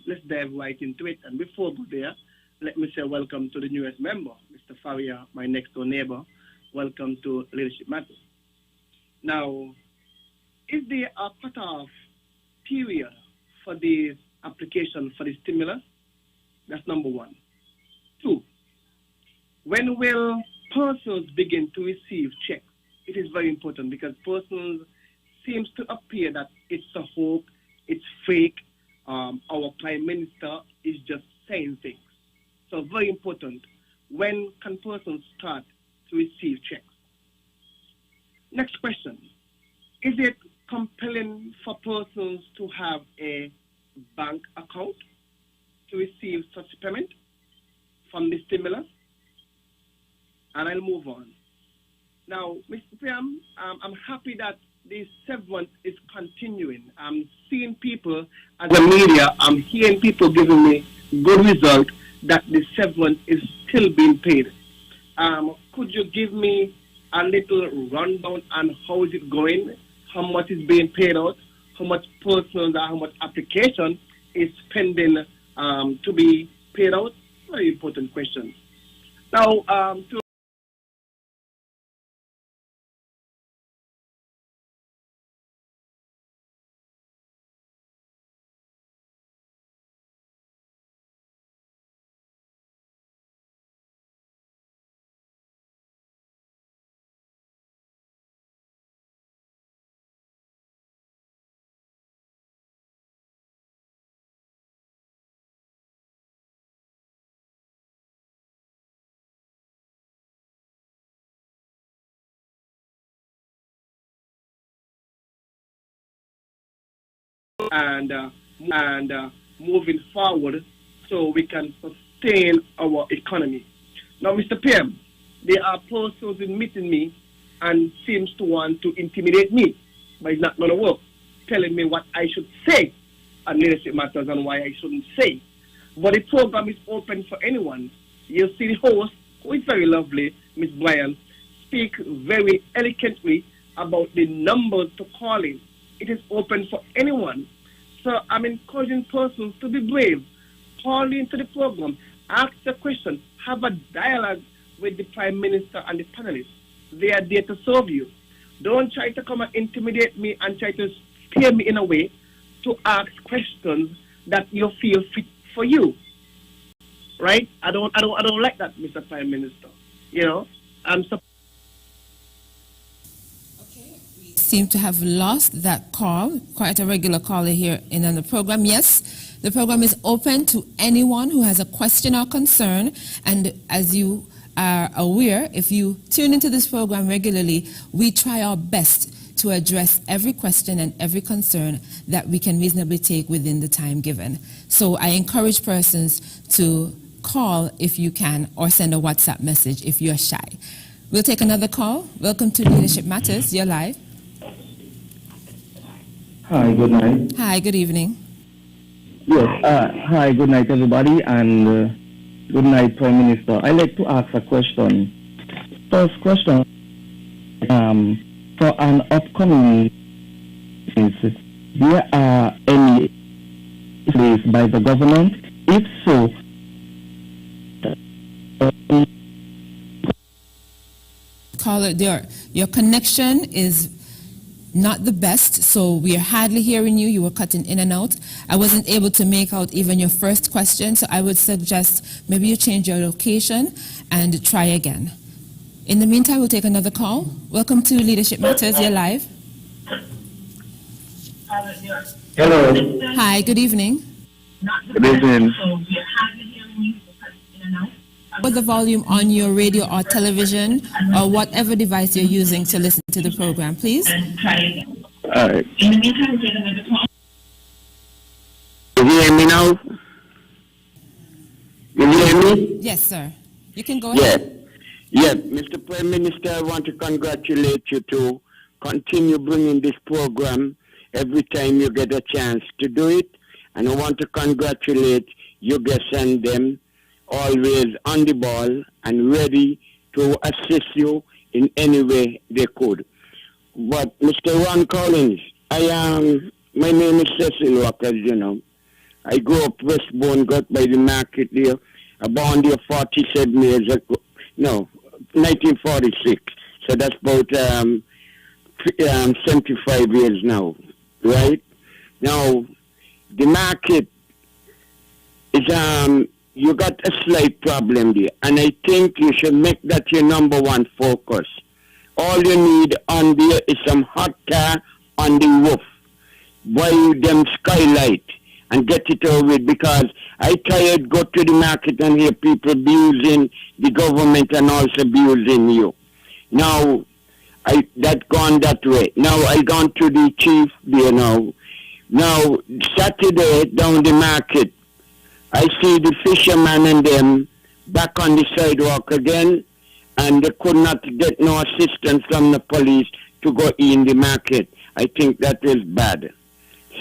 Let's dive right into it. And before we go there, let me say welcome to the newest member, Mr. Farrier, my next door neighbor. Welcome to Leadership Matters. Now, is there a cut-off period for the application for the stimulus? That's number one. Two, when will persons begin to receive checks? It is very important because persons seems to appear that it's a hoax, it's fake. Our Prime Minister is just saying things. So very important. When can persons start to receive checks? Next question. Is it compelling for persons to have a bank account to receive such payment from the stimulus? And I'll move on. Now, Mr. Pam, I'm happy that the severance is continuing. I'm seeing people as a media, I'm hearing people giving me good result that the severance is still being paid. Could you give me a little rundown on how is it going, how much is being paid out, how much persons or how much application is pending to be paid out? Very important question. Now, to and moving forward so we can sustain our economy. Now, Mr. PM, there are persons meeting me and seems to want to intimidate me, but it's not going to work, telling me what I should say on Leadership Matters and why I shouldn't say. But the program is open for anyone. You'll see the host, who is very lovely, Ms. Bryan, speak very eloquently about the numbers to call in. It is open for anyone. So I'm encouraging persons to be brave. Call into the program, ask a question, have a dialogue with the Prime Minister and the panelists. They are there to serve you. Don't try to come and intimidate me and try to steer me in a way to ask questions that you feel fit for you. Right? I don't like that, Mr. Prime Minister. You know, Seem to have lost that call, quite a regular caller here in on the program. Yes, the program is open to anyone who has a question or concern, and as you are aware, if you tune into this program regularly, we try our best to address every question and every concern that we can reasonably take within the time given. So I encourage persons to call if you can, or send a WhatsApp message if you're shy. We'll take another call. Welcome to Leadership Matters. You're live. Hi, good night. Hi, good evening. Yes, hi, good night, everybody, and good night, Prime Minister. I'd like to ask a question. First question, for an upcoming, there are any place by the government? If so, Caller, your connection is not the best, so we are hardly hearing you. You were cutting in and out. I wasn't able to make out even your first question, so I would suggest maybe you change your location and try again. In the meantime, we'll take another call. Welcome to Leadership Matters. You're live. Hello. Hi, good evening. Good evening. Put the volume on your radio or television or whatever device you're using to listen to the program, please. All right. In the meantime, we'll take another call. You hear me now? You hear me? Yes, sir. You can go Yeah. ahead. Yeah, Mr. Prime Minister, I want to congratulate you to continue bringing this program every time you get a chance to do it. And I want to congratulate you guys and them, always on the ball and ready to assist you in any way they could. But Mr. Ron Collins, my name is Cecil Walker, you know. I grew up Westbourne, got by the market there, born there 47 years ago. No, 1946. So that's about 75 years now, right? Now, the market is, you got a slight problem there, and I think you should make that your number one focus. All you need on there is some hot car on the roof. Buy them skylight and get it over with, because I tired go to the market and hear people abusing the government and also abusing you. Now, that gone that way. Now I gone to the chief there now. Now, Saturday down the market, I see the fishermen and them back on the sidewalk again, and they could not get no assistance from the police to go in the market. I think that is bad.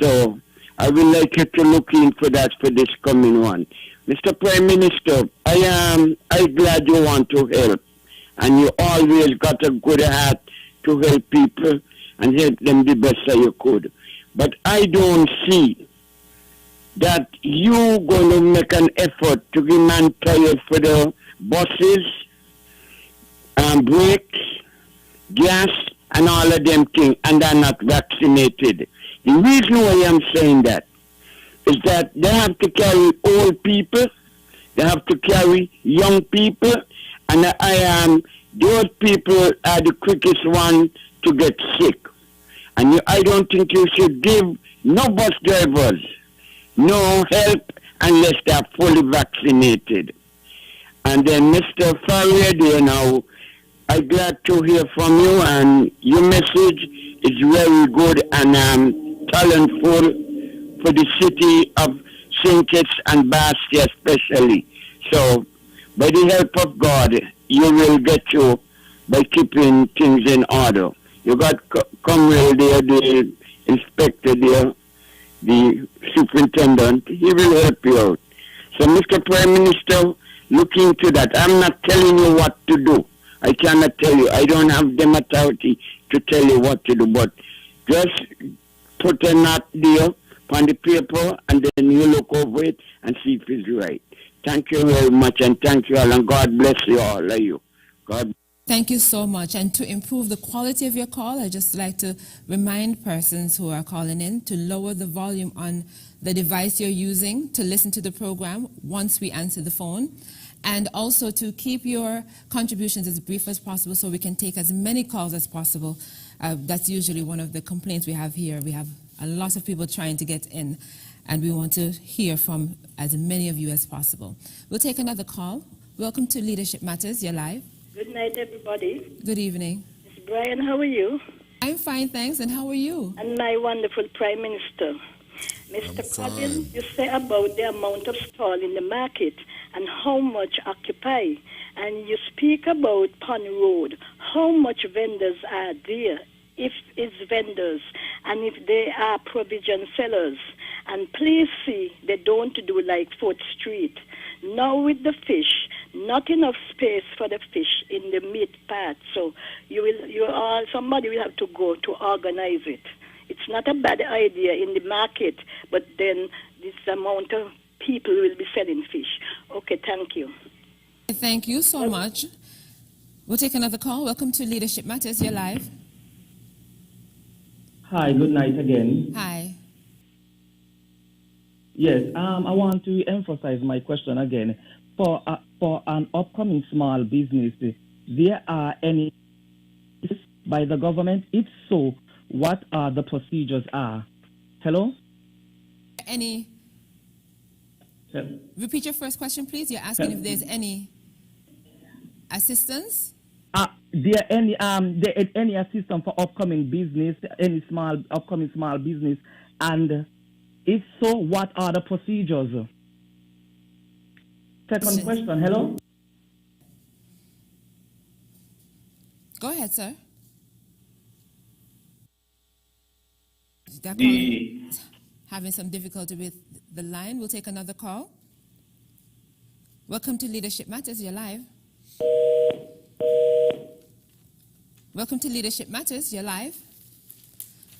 So I would like you to look in for that for this coming one. Mr. Prime Minister, I'm glad you want to help, and you always got a good heart to help people and help them the best that you could. But I don't see that you going to make an effort to give man tired for the buses, brakes, gas, and all of them things, and they're not vaccinated. The reason why I'm saying that is that they have to carry old people, they have to carry young people, and those people are the quickest one to get sick. And I don't think you should give no bus drivers no help unless they're fully vaccinated. And then Mr. Farrier, now, I'm glad to hear from you, and your message is very good and talentful for the city of St. Kitts and Bastia especially. So, by the help of God, you will get you by keeping things in order. You got Comrade there, the inspector there, the superintendent, he will help you out. So, Mr. Prime Minister, look into that. I'm not telling you what to do. I cannot tell you. I don't have the authority to tell you what to do, but just put a note there on the paper, and then you look over it and see if it's right. Thank you very much, and thank you all, and God bless you all. Love you. God. Thank you so much. And to improve the quality of your call, I'd just like to remind persons who are calling in to lower the volume on the device you're using to listen to the program once we answer the phone. And also to keep your contributions as brief as possible so we can take as many calls as possible. That's usually one of the complaints we have here. We have a lot of people trying to get in, and we want to hear from as many of you as possible. We'll take another call. Welcome to Leadership Matters. You're live. Good night, everybody. Good evening. Mr. Brian, how are you? I'm fine, thanks. And how are you? And my wonderful Prime Minister. Mr. Collins, you say about the amount of stall in the market and how much occupy. And you speak about Pond Road, how much vendors are there, if it's vendors, and if they are provision sellers. And please see, they don't do like 4th Street. Now with the fish, not enough space for the fish in the meat part. So somebody will have to go to organize it. It's not a bad idea in the market, but then this amount of people will be selling fish. Okay, thank you. Thank you so much. We'll take another call. Welcome to Leadership Matters. You're live. Hi, good night again. Hi. Yes, I want to emphasize my question again. For an upcoming small business there are any by the government? If so, what are the procedures are? Hello? Any? Repeat your first question, please. You're asking if there's any assistance? There any assistance for upcoming business, any upcoming small business, and if so, what are the procedures? Second question. Hello. Go ahead, sir. Having some difficulty with the line. We'll take another call. Welcome to Leadership Matters. You're live. Welcome to Leadership Matters. You're live.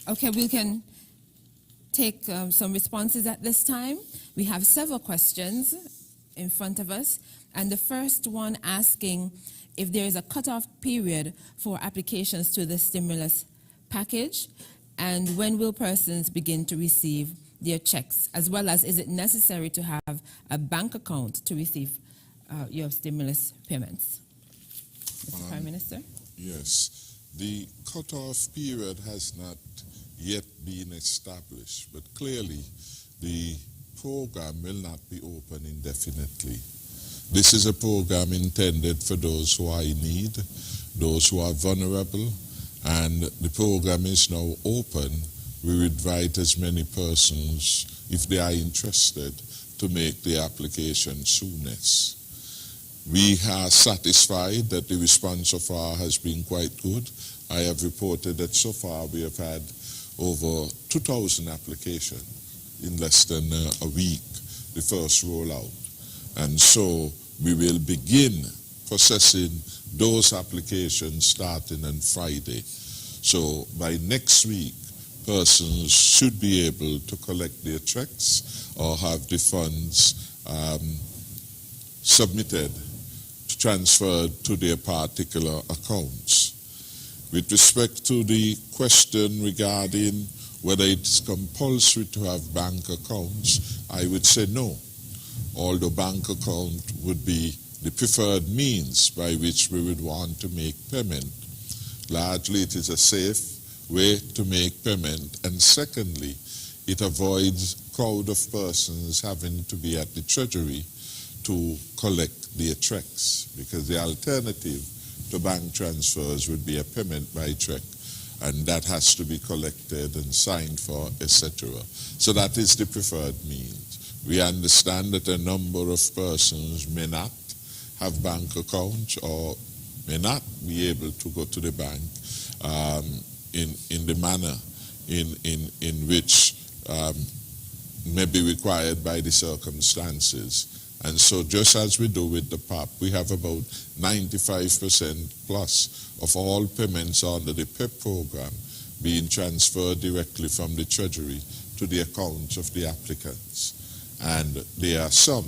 Okay, we can take some responses at this time. We have several questions in front of us, and the first one asking if there is a cutoff period for applications to the stimulus package, and when will persons begin to receive their checks, as well as is it necessary to have a bank account to receive your stimulus payments? Mr. Prime Minister? Yes. The cutoff period has not yet been established, but clearly the program will not be open indefinitely. This is a program intended for those who are in need, those who are vulnerable, and the program is now open. We would invite as many persons, if they are interested, to make the application soonest. We are satisfied that the response so far has been quite good. I have reported that so far we have had over 2,000 applications in less than a week, the first rollout. And so we will begin processing those applications starting on Friday. So by next week, persons should be able to collect their checks or have the funds submitted, transferred to their particular accounts. With respect to the question regarding whether it's compulsory to have bank accounts, I would say no. Although bank account would be the preferred means by which we would want to make payment. Largely, it is a safe way to make payment, and secondly, it avoids crowd of persons having to be at the treasury to collect their checks, because the alternative to bank transfers would be a payment by check, and that has to be collected and signed for, etc. So that is the preferred means. We understand that a number of persons may not have bank accounts or may not be able to go to the bank in the manner in which may be required by the circumstances. And so just as we do with the PAP, we have about 95% plus of all payments under the PEP program being transferred directly from the Treasury to the accounts of the applicants. And there are some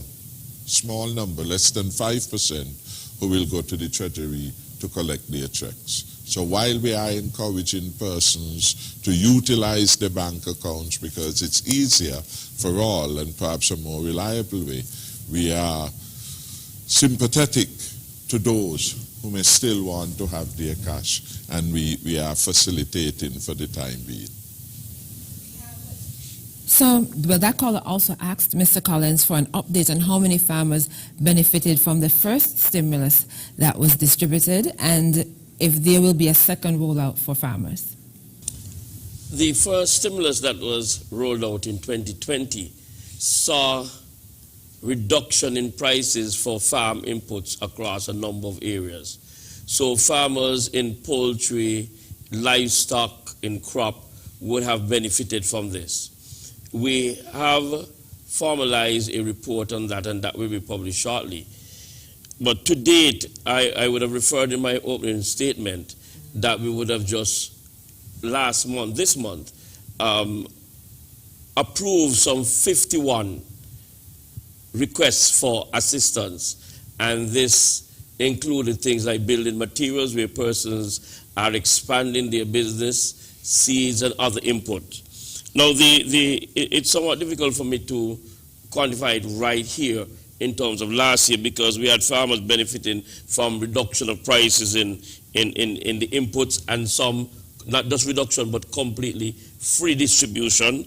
small number, less than 5%, who will go to the Treasury to collect their checks. So while we are encouraging persons to utilize their bank accounts because it's easier for all and perhaps a more reliable way, we are sympathetic to those who may still want to have their cash, and we are facilitating for the time being. So, well, that caller also asked Mr. Collins for an update on how many farmers benefited from the first stimulus that was distributed, and if there will be a second rollout for farmers. The first stimulus that was rolled out in 2020 saw reduction in prices for farm inputs across a number of areas. So farmers in poultry, livestock, in crop would have benefited from this. We have formalized a report on that, and that will be published shortly. But to date, I would have referred in my opening statement that we would have just this month, approved some 51 requests for assistance, and this included things like building materials where persons are expanding their business, seeds and other input. Now it's somewhat difficult for me to quantify it right here in terms of last year, because we had farmers benefiting from reduction of prices in the inputs, and some, not just reduction, but completely free distribution,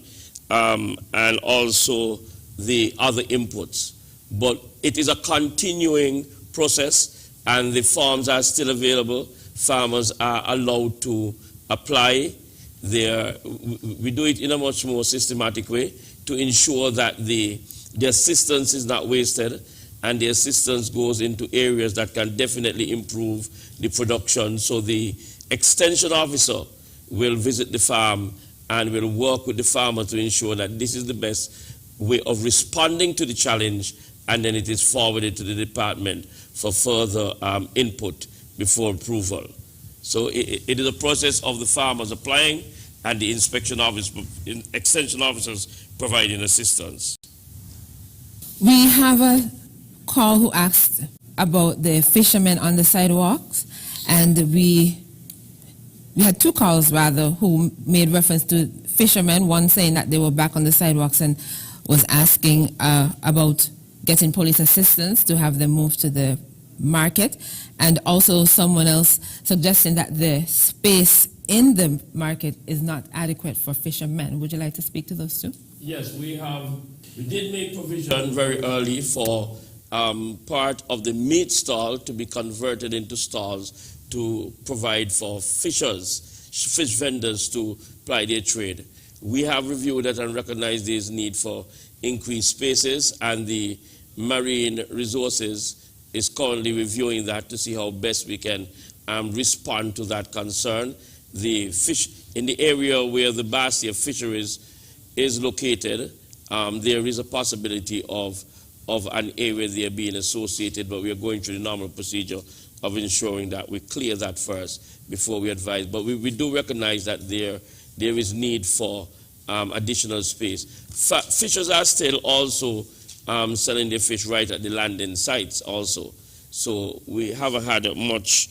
and also the other inputs. But it is a continuing process, and the farms are still available. Farmers are allowed to apply. We do it in a much more systematic way to ensure that the assistance is not wasted, and the assistance goes into areas that can definitely improve the production. So the extension officer will visit the farm and will work with the farmer to ensure that this is the best way of responding to the challenge, and then it is forwarded to the department for further input before approval. So it is a process of the farmers applying and the extension officers providing assistance. We have a call who asked about the fishermen on the sidewalks, and we had two calls rather who made reference to fishermen, one saying that they were back on the sidewalks and was asking about getting police assistance to have them move to the market, and also someone else suggesting that the space in the market is not adequate for fishermen. Would you like to speak to those two? Yes, we did make provision very early for part of the meat stall to be converted into stalls to provide for fish vendors to ply their trade. We have reviewed that and recognized there is need for increased spaces, and the Marine Resources is currently reviewing that to see how best we can respond to that concern. The fish in the area where the Bastia fisheries is located, there is a possibility of an area there being associated, but we are going through the normal procedure of ensuring that we clear that first before we advise. But we do recognize that there is need for additional space. Fishers are still also selling their fish right at the landing sites also. So we haven't had much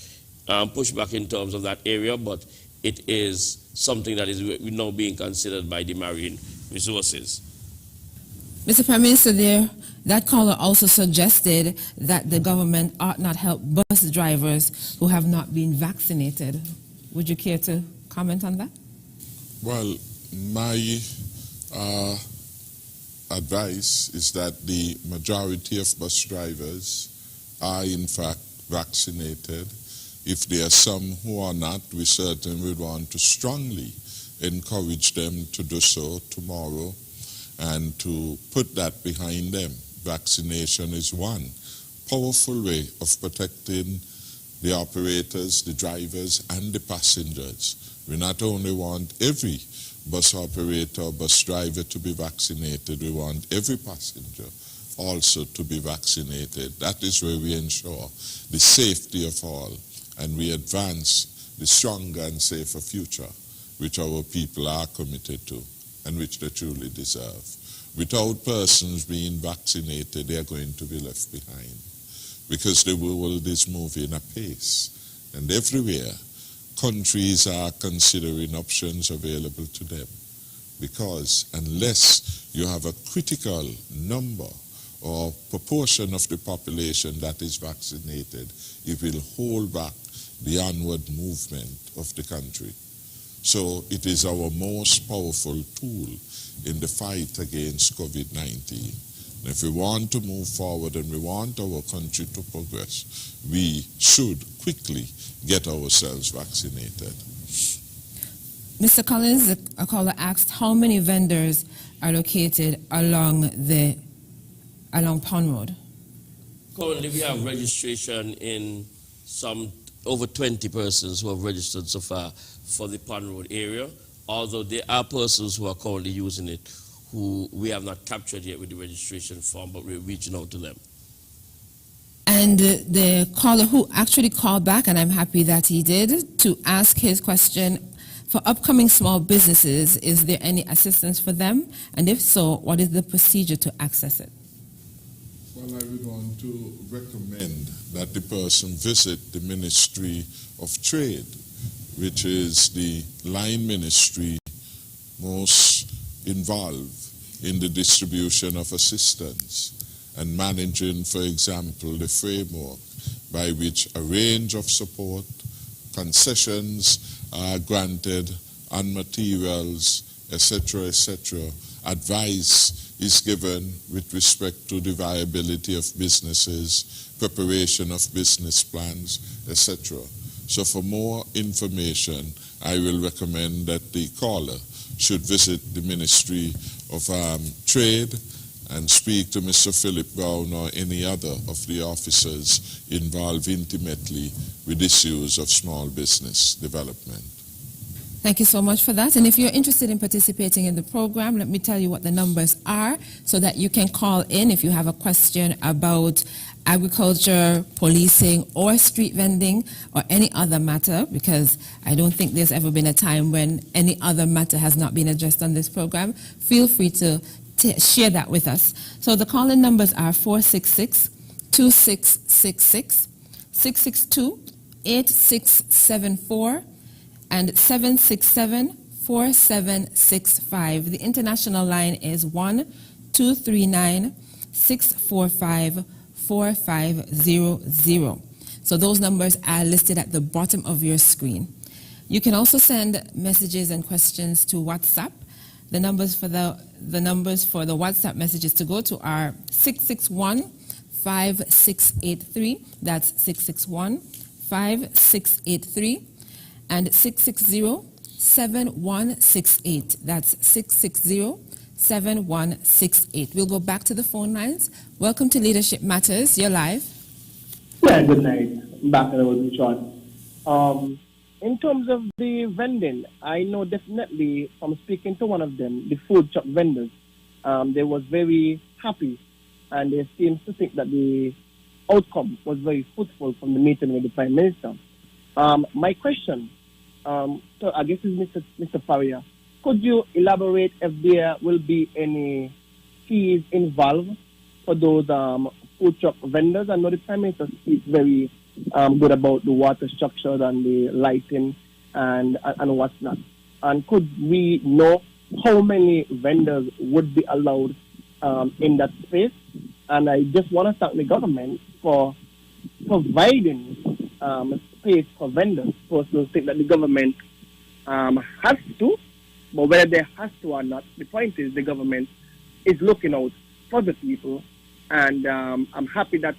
pushback in terms of that area, but it is something that is now being considered by the Marine Resources. Mr. Prime Minister, that caller also suggested that the government ought not help bus drivers who have not been vaccinated. Would you care to comment on that? Well, my advice is that the majority of bus drivers are in fact vaccinated. If there are some who are not, we certainly would want to strongly encourage them to do so tomorrow and to put that behind them. Vaccination is one powerful way of protecting the operators, the drivers, and the passengers. We not only want every bus operator, bus driver to be vaccinated, we want every passenger also to be vaccinated. That is where we ensure the safety of all, and we advance the stronger and safer future which our people are committed to and which they truly deserve. Without persons being vaccinated, they are going to be left behind, because the world is moving apace, and everywhere countries are considering options available to them, because unless you have a critical number or proportion of the population that is vaccinated, it will hold back the onward movement of the country. So it is our most powerful tool in the fight against COVID-19. If we want to move forward and we want our country to progress, we should quickly get ourselves vaccinated. Mr. Collins, a caller asked how many vendors are located along Pond Road? Currently, we have registration in over 20 persons who have registered so far for the Pond Road area, although there are persons who are currently using it who we have not captured yet with the registration form, but we're reaching out to them. And the caller who actually called back, and I'm happy that he did, to ask his question, for upcoming small businesses, is there any assistance for them? And if so, what is the procedure to access it? Well, I would want to recommend that the person visit the Ministry of Trade, which is the line ministry most involved in the distribution of assistance. and managing, for example, the framework by which a range of support, concessions are granted on materials, etc., advice is given with respect to the viability of businesses, preparation of business plans, etc. So for more information, I will recommend that the caller should visit the Ministry of Trade and speak to Mr. Philip Brown or any other of the officers involved intimately with issues of small business development. Thank you so much for that. And if you're interested in participating in the program, let me tell you what the numbers are so that you can call in if you have a question about agriculture, policing, or street vending, or any other matter, because I don't think there's ever been a time when any other matter has not been addressed on this program. Feel free to share that with us. So the call-in numbers are 466-2666, 662-8674, and 767-4765. The international line is 1-239-645-4500. So those numbers are listed at the bottom of your screen. You can also send messages and questions to WhatsApp. The numbers for the WhatsApp messages to go to are 661-5683. That's 661-5683. And 660-7168. That's 660-7168. We'll go back to the phone lines. Welcome to Leadership Matters. You're live. Yeah, good night. I'm back with Sean. In terms of the vending, I know definitely from speaking to one of them, the food truck vendors, they was very happy, and they seemed to think that the outcome was very fruitful from the meeting with the Prime Minister. My question, so I guess is Mr. Faria, could you elaborate if there will be any fees involved for those food truck vendors? I know the Prime Minister speaks very good about the water structure and the lighting and what's not. And could we know how many vendors would be allowed in that space? And I just want to thank the government for providing space for vendors. Persons think that the government has to, but whether they has to or not, the point is the government is looking out for the people, and I'm happy that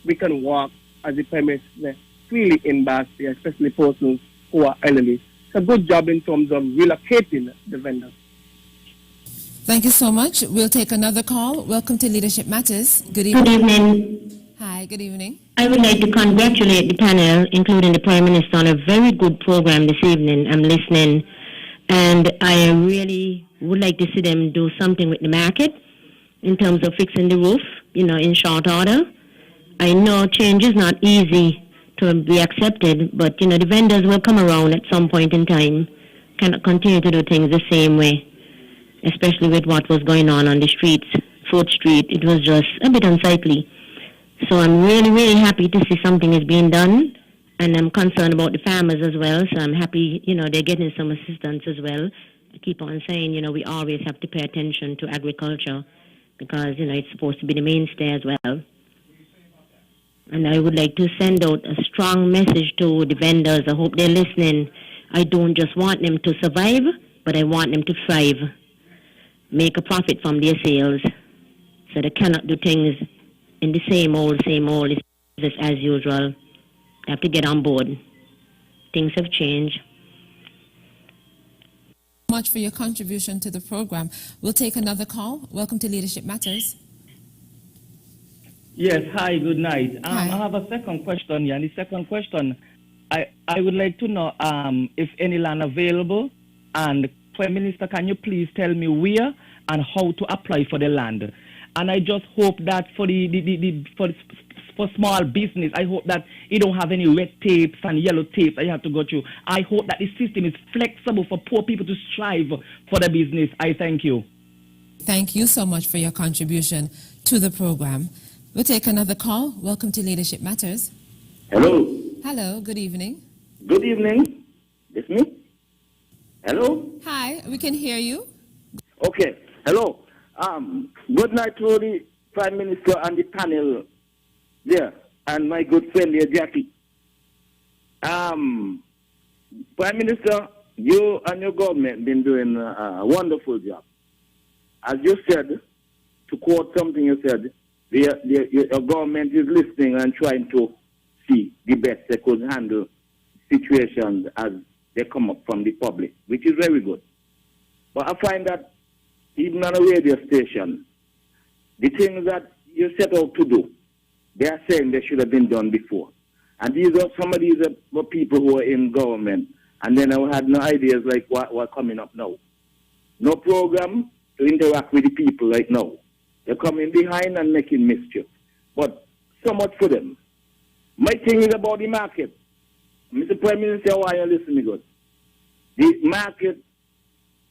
we can walk as the Prime Minister freely in Bastia, especially persons who are elderly. It's a good job in terms of relocating the vendors. Thank you so much. We'll take another call. Welcome to Leadership Matters. Good evening. Good evening. Hi, good evening. I would like to congratulate the panel, including the Prime Minister, on a very good program this evening. I'm listening, and I really would like to see them do something with the market in terms of fixing the roof, in short order. I know change is not easy to be accepted, but, the vendors will come around at some point in time, cannot continue to do things the same way, especially with what was going on the streets, 4th Street. It was just a bit unsightly. So I'm really, really happy to see something is being done, and I'm concerned about the farmers as well, so I'm happy, they're getting some assistance as well. I keep on saying, we always have to pay attention to agriculture because, it's supposed to be the mainstay as well. And I would like to send out a strong message to the vendors. I hope they're listening. I don't just want them to survive, but I want them to thrive, make a profit from their sales, so they cannot do things in the same old, just as usual. They have to get on board. Things have changed. Much for your contribution to the program. We'll take another call. Welcome to Leadership Matters. Yes, hi, good night. Hi. I have a second question here, and the second question, I would like to know if any land available, and Prime Minister, can you please tell me where and how to apply for the land? And I just hope that for for small business, I hope that you don't have any red tapes and yellow tapes that you have to go through. I hope that the system is flexible for poor people to strive for the business. I thank you. Thank you so much for your contribution to the program. We'll take another call. Welcome to Leadership Matters. Hello. Hello, good evening. Good evening. It's me. Hello. Hi, we can hear you. Okay. Hello. Good night to the Prime Minister and the panel there, and my good friend here, Jackie. Prime Minister, you and your government been doing a wonderful job. As you said, to quote something you said, your government is listening and trying to see the best they could handle situations as they come up from the public, which is very good. But I find that even on a radio station, the things that you set out to do, they are saying they should have been done before. And these are some of these were people who are in government, and then I had no ideas like what coming up now. No program to interact with the people right now. They're coming behind and making mischief. But so much for them. My thing is about the market. Mr. Prime Minister, why you listen to me good? The market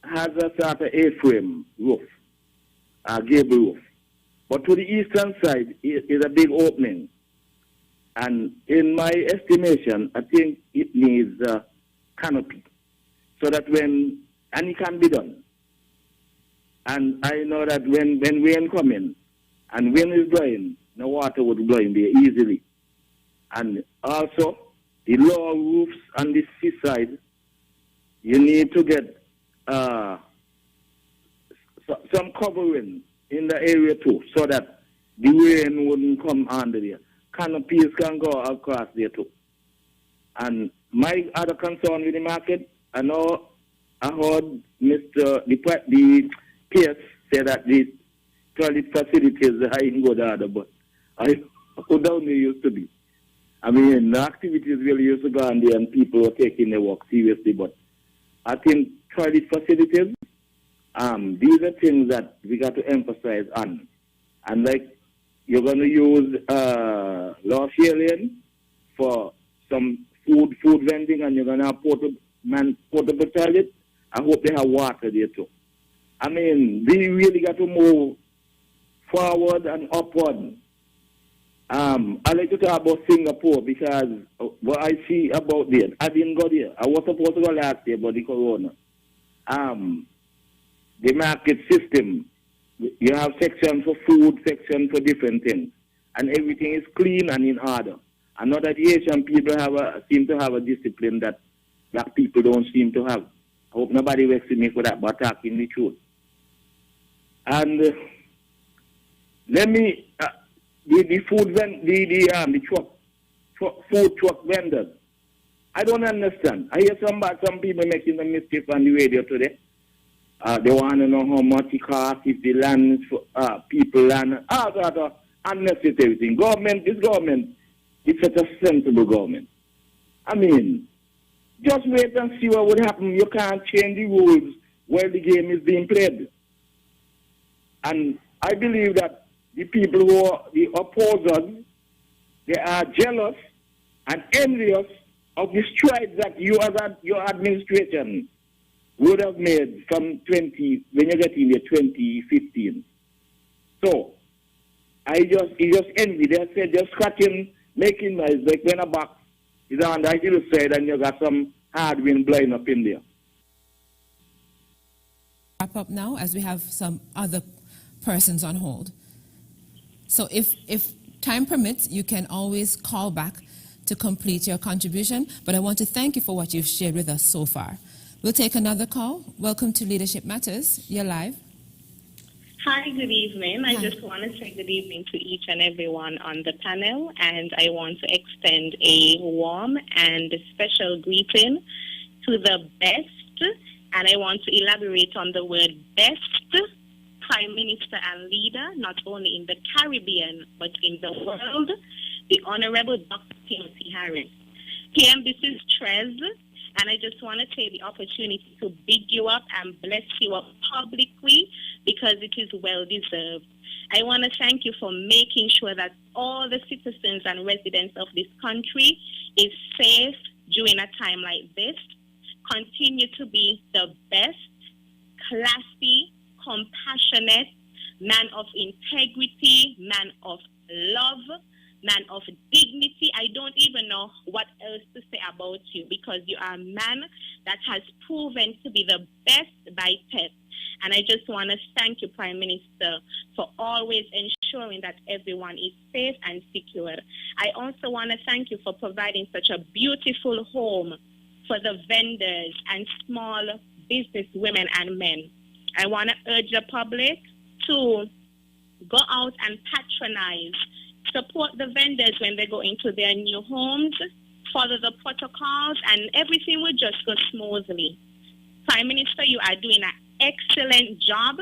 has a sort of A-frame roof, a gable roof. But to the eastern side is a big opening. And in my estimation, I think it needs a canopy. So that and it can be done. And I know that when rain come in, and wind is blowing, the water would blow in there easily. And also, the lower roofs on the seaside, you need to get some covering in the area too, so that the rain wouldn't come under there. Canopies can go across there too. And my other concern with the market, I know I heard the PS say that the toilet facilities are in good order, but I go down there used to be. I mean, the activities really used to go on there and people were taking their work seriously, but I think toilet facilities, these are things that we got to emphasize on. And like, you're going to use Lost Alien for some food vending, and you're going to have portable toilet. I hope they have water there too. I mean, we really got to move forward and upward. I like to talk about Singapore because what I see about there, I didn't go there. I was supposed to go last year, but the corona. The market system, you have section for food, section for different things, and everything is clean and in order. I know that the Asian people seem to have a discipline that black people don't seem to have. I hope nobody vexes me for that, but talking the truth. And let me the food truck vendors. I don't understand. I hear some people making a mischief on the radio today. They want to know how much it costs if the land people land, all that unnecessary thing. This government is such a sensible government. I mean, just wait and see what would happen. You can't change the rules while the game is being played. And I believe that the people who are the opposers, they are jealous and envious of the strides that you as your administration would have made from when you get in the 2015. So you just envy. They said just scratching, making noise like when a box is on the hillside and you got some hard wind blowing up in there. Wrap up now as we have some other persons on hold. So if time permits, you can always call back to complete your contribution, but I want to thank you for what you've shared with us so far. We'll take another call. Welcome to Leadership Matters. You're live. Hi, good evening. Hi. I just want to say good evening to each and everyone on the panel, and I want to extend a warm and special greeting to the best, and I want to elaborate on the word best, Prime Minister and leader, not only in the Caribbean, but in the world, the Honorable Dr. Timothy Harris. PM, this is Trez, and I just want to take the opportunity to big you up and bless you up publicly because it is well deserved. I want to thank you for making sure that all the citizens and residents of this country is safe during a time like this. Continue to be the best, classy, compassionate, man of integrity, man of love, man of dignity. I don't even know what else to say about you because you are a man that has proven to be the best by test. And I just want to thank you, Prime Minister, for always ensuring ensuring that everyone is safe and secure. I also want to thank you for providing such a beautiful home for the vendors and small business women and men. I want to urge the public to go out and patronize, support the vendors when they go into their new homes, follow the protocols, and everything will just go smoothly. Prime Minister, you are doing an excellent job,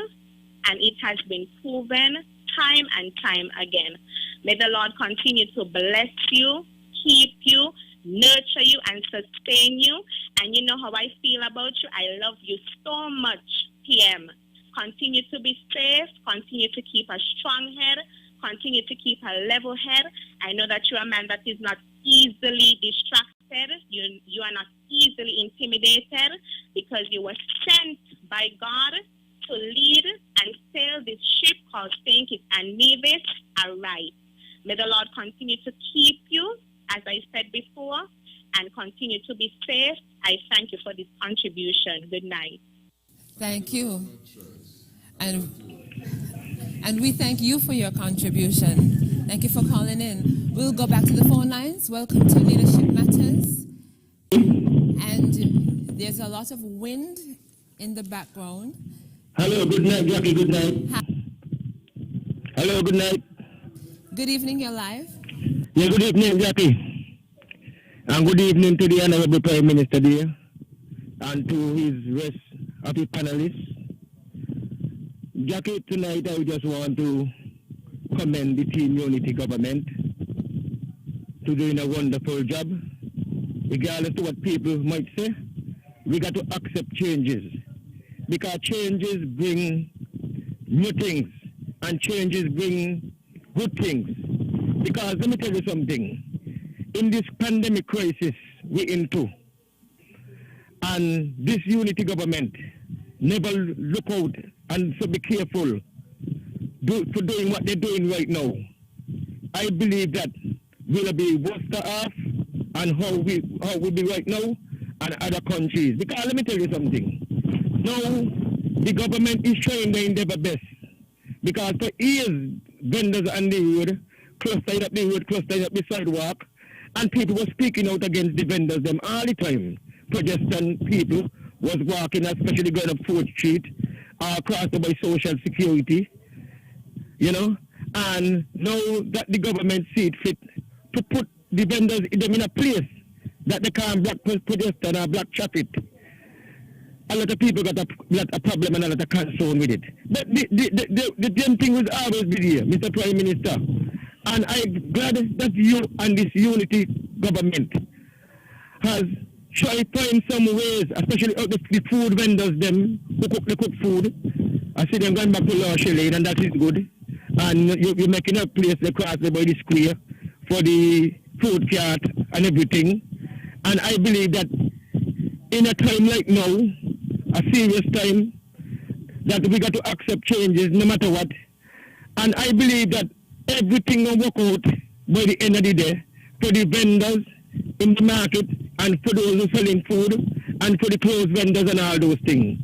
and it has been proven time and time again. May the Lord continue to bless you, keep you, nurture you, and sustain you. And you know how I feel about you. I love you so much, PM. Continue to be safe. Continue to keep a strong head. Continue to keep a level head. I know that you're a man that is not easily distracted. You are not easily intimidated, because you were sent by God to lead and sail this ship called St. Kitts and Nevis aright. May the Lord continue to keep you, as I said before, and continue to be safe. I thank you for this contribution. Good night. Thank you. And we thank you for your contribution. Thank you for calling in. We'll go back to the phone lines. Welcome to Leadership Matters. And there's a lot of wind in the background. Hello, good night, Jackie, good night. Hello, good night. Good evening, you're live. Yeah, good evening, Jackie. And good evening to the Honorable Prime Minister there, and to his rest of the panelists. Jackie, tonight I just want to commend the Team Unity government to doing a wonderful job. Regardless of what people might say, we got to accept changes, because changes bring new things and changes bring good things. Because let me tell you something, in this pandemic crisis we're into, and this unity government never look out and so be careful for doing what they're doing right now. I believe that we'll be worse off and how we be right now and other countries. Because let me tell you something. Now the government is trying their endeavor best. Because for years vendors on the road, clustered up the road, clustered up the sidewalk, and people were speaking out against the vendors them all the time. Protestant people was walking, especially going up 4th Street, crossed by Social Security, you know, and now that the government see it fit to put the vendors them in a place that they can't block pedestrian or block traffic, a lot of people got a problem and a lot of concern with it. But the damn thing will always be there, Mr. Prime Minister. And I'm glad that you and this unity government has tried to find some ways, especially the food vendors, them who cook food. I see them going back to Lower Lane, and that is good. And you're making a place across the by the square for the food cart and everything. And I believe that in a time like now, a serious time, that we got to accept changes no matter what. And I believe that everything will work out by the end of the day for the vendors in the market and for those who are selling food and for the clothes vendors and all those things.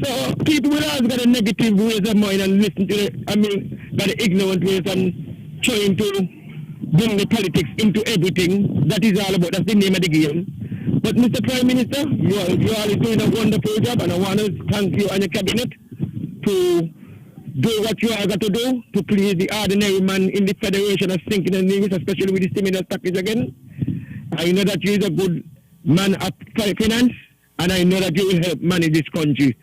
So people will always got a negative ways of mind and listen to got the ignorant ways and trying to bring the politics into everything. That is all about, that's the name of the game. But Mr. Prime Minister, you are doing a wonderful job, and I want to thank you and your cabinet to do what you are got to do to please the ordinary man in the Federation of St. Kitts and Nevis, especially with the stimulus package again. I know that you is a good man of finance, and I know that you will help manage this country.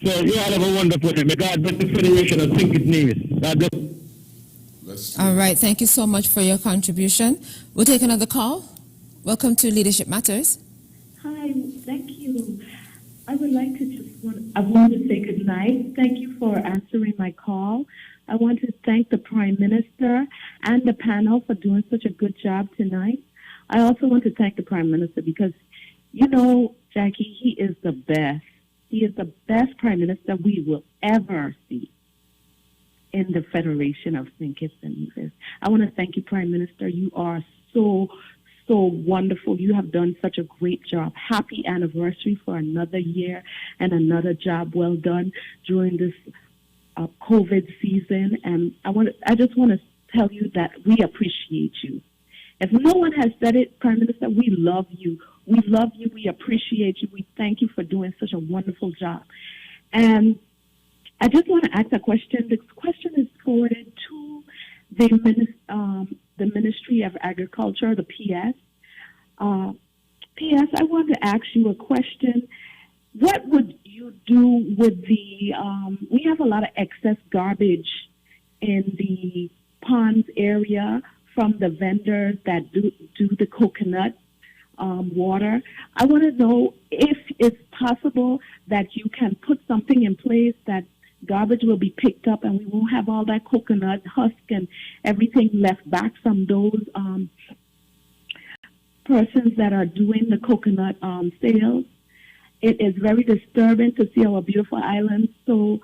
So you all have a wonderful day. May God bless the Federation of St. Kitts and Nevis. God bless. All right, thank you so much for your contribution. We'll take another call. Welcome to Leadership Matters. Hi, thank you. I would like to I want to say good night. Thank you for answering my call. I want to thank the Prime Minister and the panel for doing such a good job tonight. I also want to thank the Prime Minister because, you know, Jackie, he is the best. He is the best Prime Minister we will ever see in the Federation of St. Kitts and Nevis. I want to thank you, Prime Minister. You are so wonderful. You have done such a great job. Happy anniversary for another year and another job well done during this COVID season, and I just want to tell you that we appreciate you. If no one has said it, Prime Minister, we love you. We love you. We appreciate you. We thank you for doing such a wonderful job. And I just want to ask a question. This question is forwarded to the Ministry of Agriculture, the PS. PS, I want to ask you a question. What would you do with the, we have a lot of excess garbage in the ponds area from the vendors that do the coconut water. I want to know if it's possible that you can put something in place that garbage will be picked up and we won't have all that coconut husk and everything left back from those persons that are doing the coconut sales. It is very disturbing to see our beautiful island so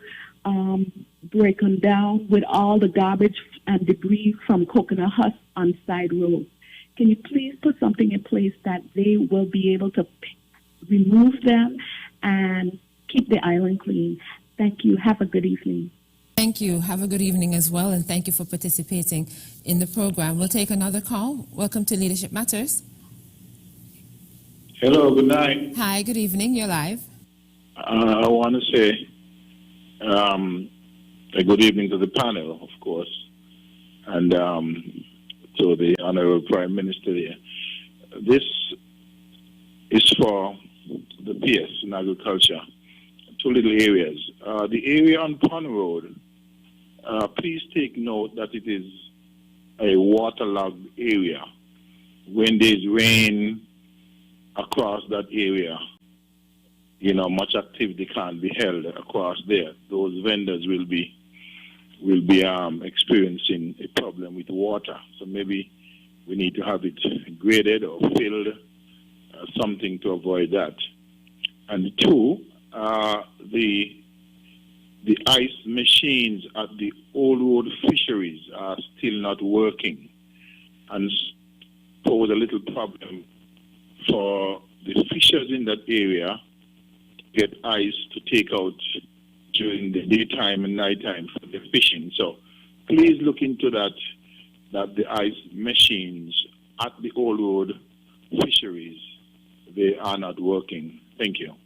broken down with all the garbage and debris from coconut husks on side roads. Can you please put something in place that they will be able to remove them and keep the island clean? Thank you. Have a good evening. Thank you. Have a good evening as well, and thank you for participating in the program. We'll take another call. Welcome to Leadership Matters. Hello, good night. Hi, good evening. You're live. I want to say a good evening to the panel, of course, and to the Honorable Prime Minister there. This is for the PS in agriculture. Two little areas. The area on Pond Road, please take note that it is a waterlogged area. When there's rain across that area, you know, much activity can't be held across there. Those vendors will be experiencing a problem with water. So maybe we need to have it graded or filled, something to avoid that. And two, the ice machines at the Old Road fisheries are still not working and pose a little problem for the fishers in that area to get ice to take out during the daytime and nighttime for the fishing. So please look into that the ice machines at the Old Road fisheries, they are not working. Thank you.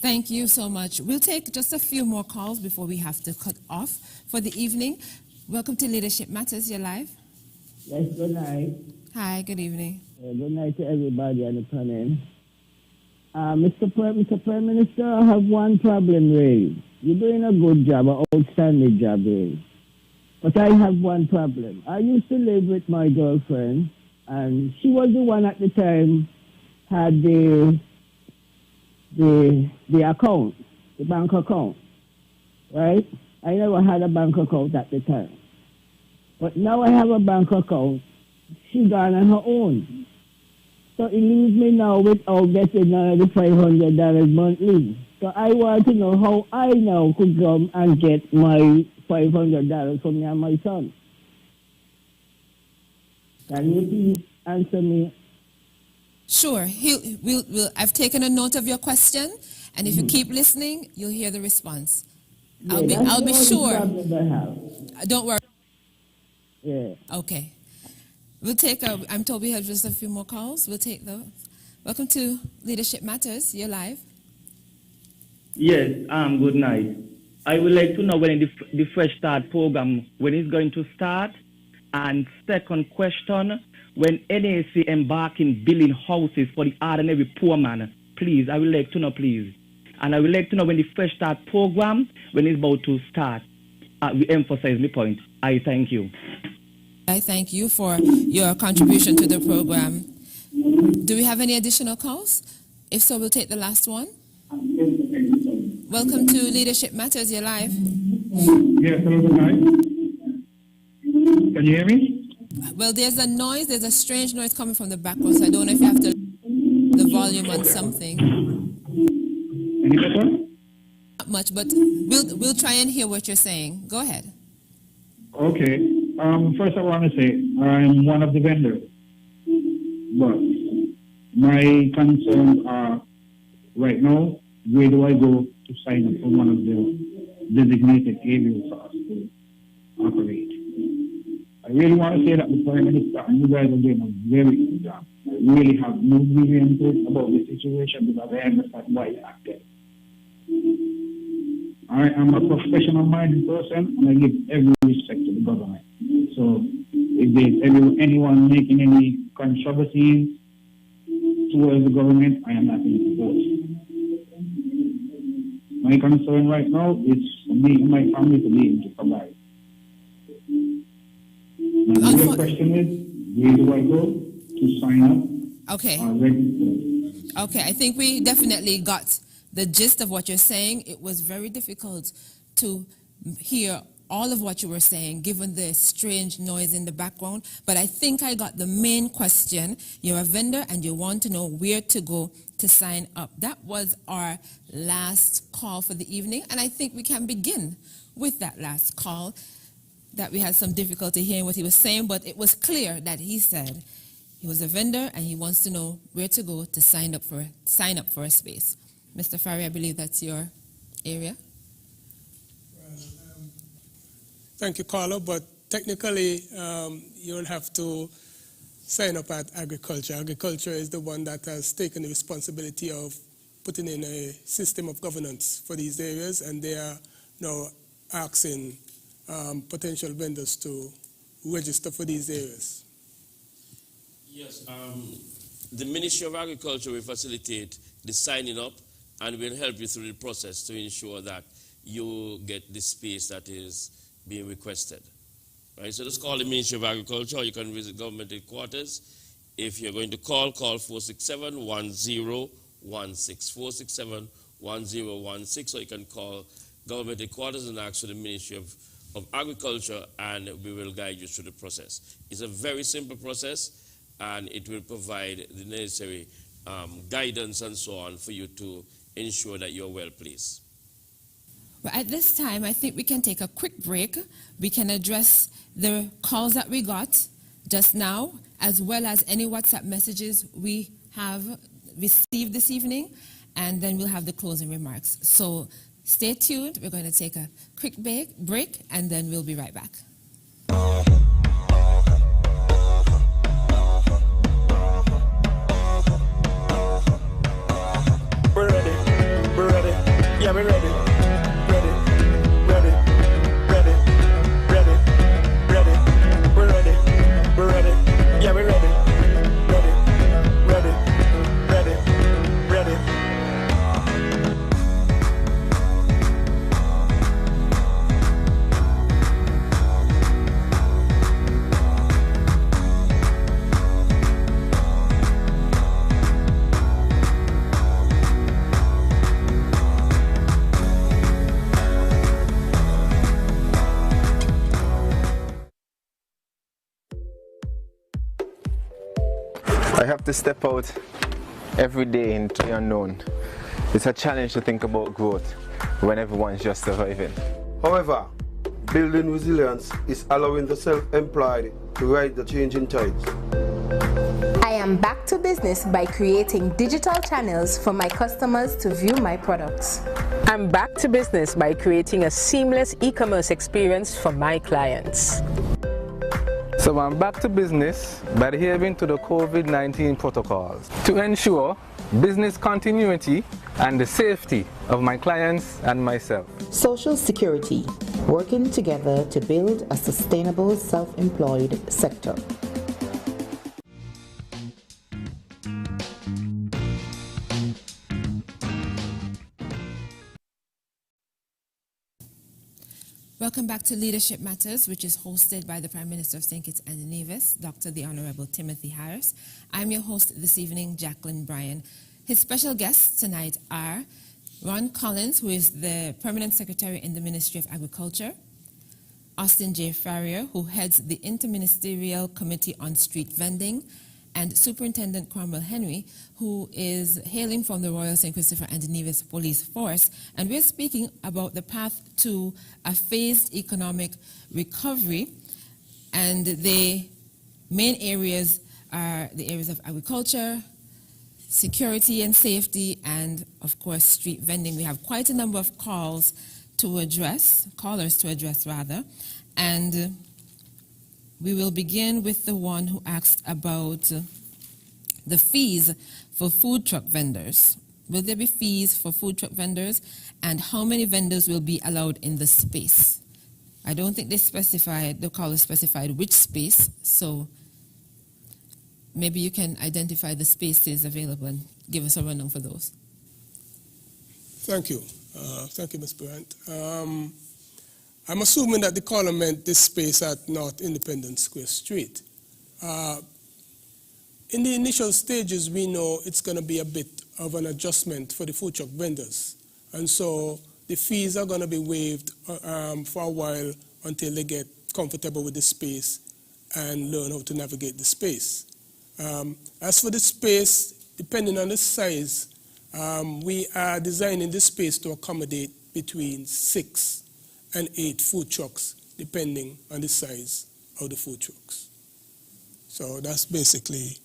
Thank you so much. We'll take just a few more calls before we have to cut off for the evening. Welcome to Leadership Matters. You're live. Yes, good night. Hi, good evening. Good night to everybody on the panel. Mr. Prime Minister, I have one problem, really. You're doing a good job, an outstanding job, really. But I have one problem. I used to live with my girlfriend, and she was the one at the time had the account, the bank account, right? I never had a bank account at the time. But now I have a bank account. She gone on her own. So it leaves me now without getting the $500 monthly. So I want to know how I now could come and get my $500 from me and my son. Can you please answer me? Sure. I've taken a note of your question, and if you keep listening, you'll hear the response. Yeah, I'll be sure. Don't worry. Yeah. Okay. We'll take I'm told we have just a few more calls. We'll take those. Welcome to Leadership Matters. You're live. Yes, good night. I would like to know when the Fresh Start program, when it's going to start. And second question, when NAC embark in building houses for the ordinary poor man, please, I would like to know, please. And I would like to know when the Fresh Start program, when it's about to start. We emphasize the point. I thank you. I thank you for your contribution to the program. Do we have any additional calls? If so, we'll take the last one. Welcome to Leadership Matters. You're live. Yes, hello, good night. Can you hear me? Well, there's a strange noise coming from the background, so I don't know if you have to the volume on something. Any better? Not much, but we'll try and hear what you're saying. Go ahead. Okay. First I want to say I'm one of the vendors, but my concerns are right now, where do I go to sign up for one of the designated areas for us to operate. I really want to say that the Prime Minister and you guys are doing a very good job. I really have no grievances about the situation because I understand why you acted. I am a professional-minded person and I give every respect to the government. So if there's anyone making any controversies towards the government, I am not going to vote. My concern right now is for me and my family to be able to provide. My real question is, where do I go to sign up? Okay. Register? Okay, I think we definitely got the gist of what you're saying. It was very difficult to hear all of what you were saying, given the strange noise in the background. But I think I got the main question. You're a vendor and you want to know where to go to sign up. That was our last call for the evening. And I think we can begin with that last call, that we had some difficulty hearing what he was saying, but it was clear that he said he was a vendor and he wants to know where to go to sign up for a space. Mr. Farry, I believe that's your area. Thank you, Carla, but technically you'll have to sign up at agriculture. Agriculture is the one that has taken the responsibility of putting in a system of governance for these areas, and they are now asking potential vendors to register for these areas. Yes, the Ministry of Agriculture will facilitate the signing up and will help you through the process to ensure that you get the space that is being requested. Right, so just call the Ministry of Agriculture, or you can visit government headquarters. If you're going to call 467-1016, 467-1016, or you can call government headquarters and ask for the Ministry of Agriculture, and we will guide you through the process. It's a very simple process, and it will provide the necessary guidance and so on for you to ensure that you're well pleased. Well, at this time, I think we can take a quick break. We can address the calls that we got just now, as well as any WhatsApp messages we have received this evening, and then we'll have the closing remarks. So stay tuned. We're going to take a quick break, and then we'll be right back. We're ready. We're ready. Yeah, we're ready. Yeah, we're ready. Ready. I have to step out every day into the unknown. It's a challenge to think about growth when everyone's just surviving. However, building resilience is allowing the self-employed to ride the changing tides. I am back to business by creating digital channels for my customers to view my products. I'm back to business by creating a seamless e-commerce experience for my clients. So I'm back to business by adhering to the COVID-19 protocols to ensure business continuity and the safety of my clients and myself. Social security, working together to build a sustainable self-employed sector. Welcome back to Leadership Matters, which is hosted by the Prime Minister of St. Kitts and Nevis, Dr. the Honorable Timothy Harris. I'm your host this evening, Jacqueline Bryan. His special guests tonight are Ron Collins, who is the Permanent Secretary in the Ministry of Agriculture, Austin J. Farrier, who heads the Interministerial Committee on Street Vending, and Superintendent Cromwell Henry, who is hailing from the Royal St. Christopher and Nevis Police Force. And we're speaking about the path to a phased economic recovery. And the main areas are the areas of agriculture, security and safety, and of course street vending. We have quite a number of calls to address, callers to address rather, and we will begin with the one who asked about the fees for food truck vendors. Will there be fees for food truck vendors, and how many vendors will be allowed in the space? I don't think they specified, the caller specified which space, so maybe you can identify the spaces available and give us a rundown for those. Thank you. Thank you, Ms. Brandt. I'm assuming that the caller meant this space at North Independence Square Street. In the initial stages, we know it's going to be a bit of an adjustment for the food truck vendors. And so the fees are going to be waived for a while until they get comfortable with the space and learn how to navigate the space. As for the space, depending on the size, we are designing the space to accommodate between 6 and 8 food trucks, depending on the size of the food trucks. So that's basically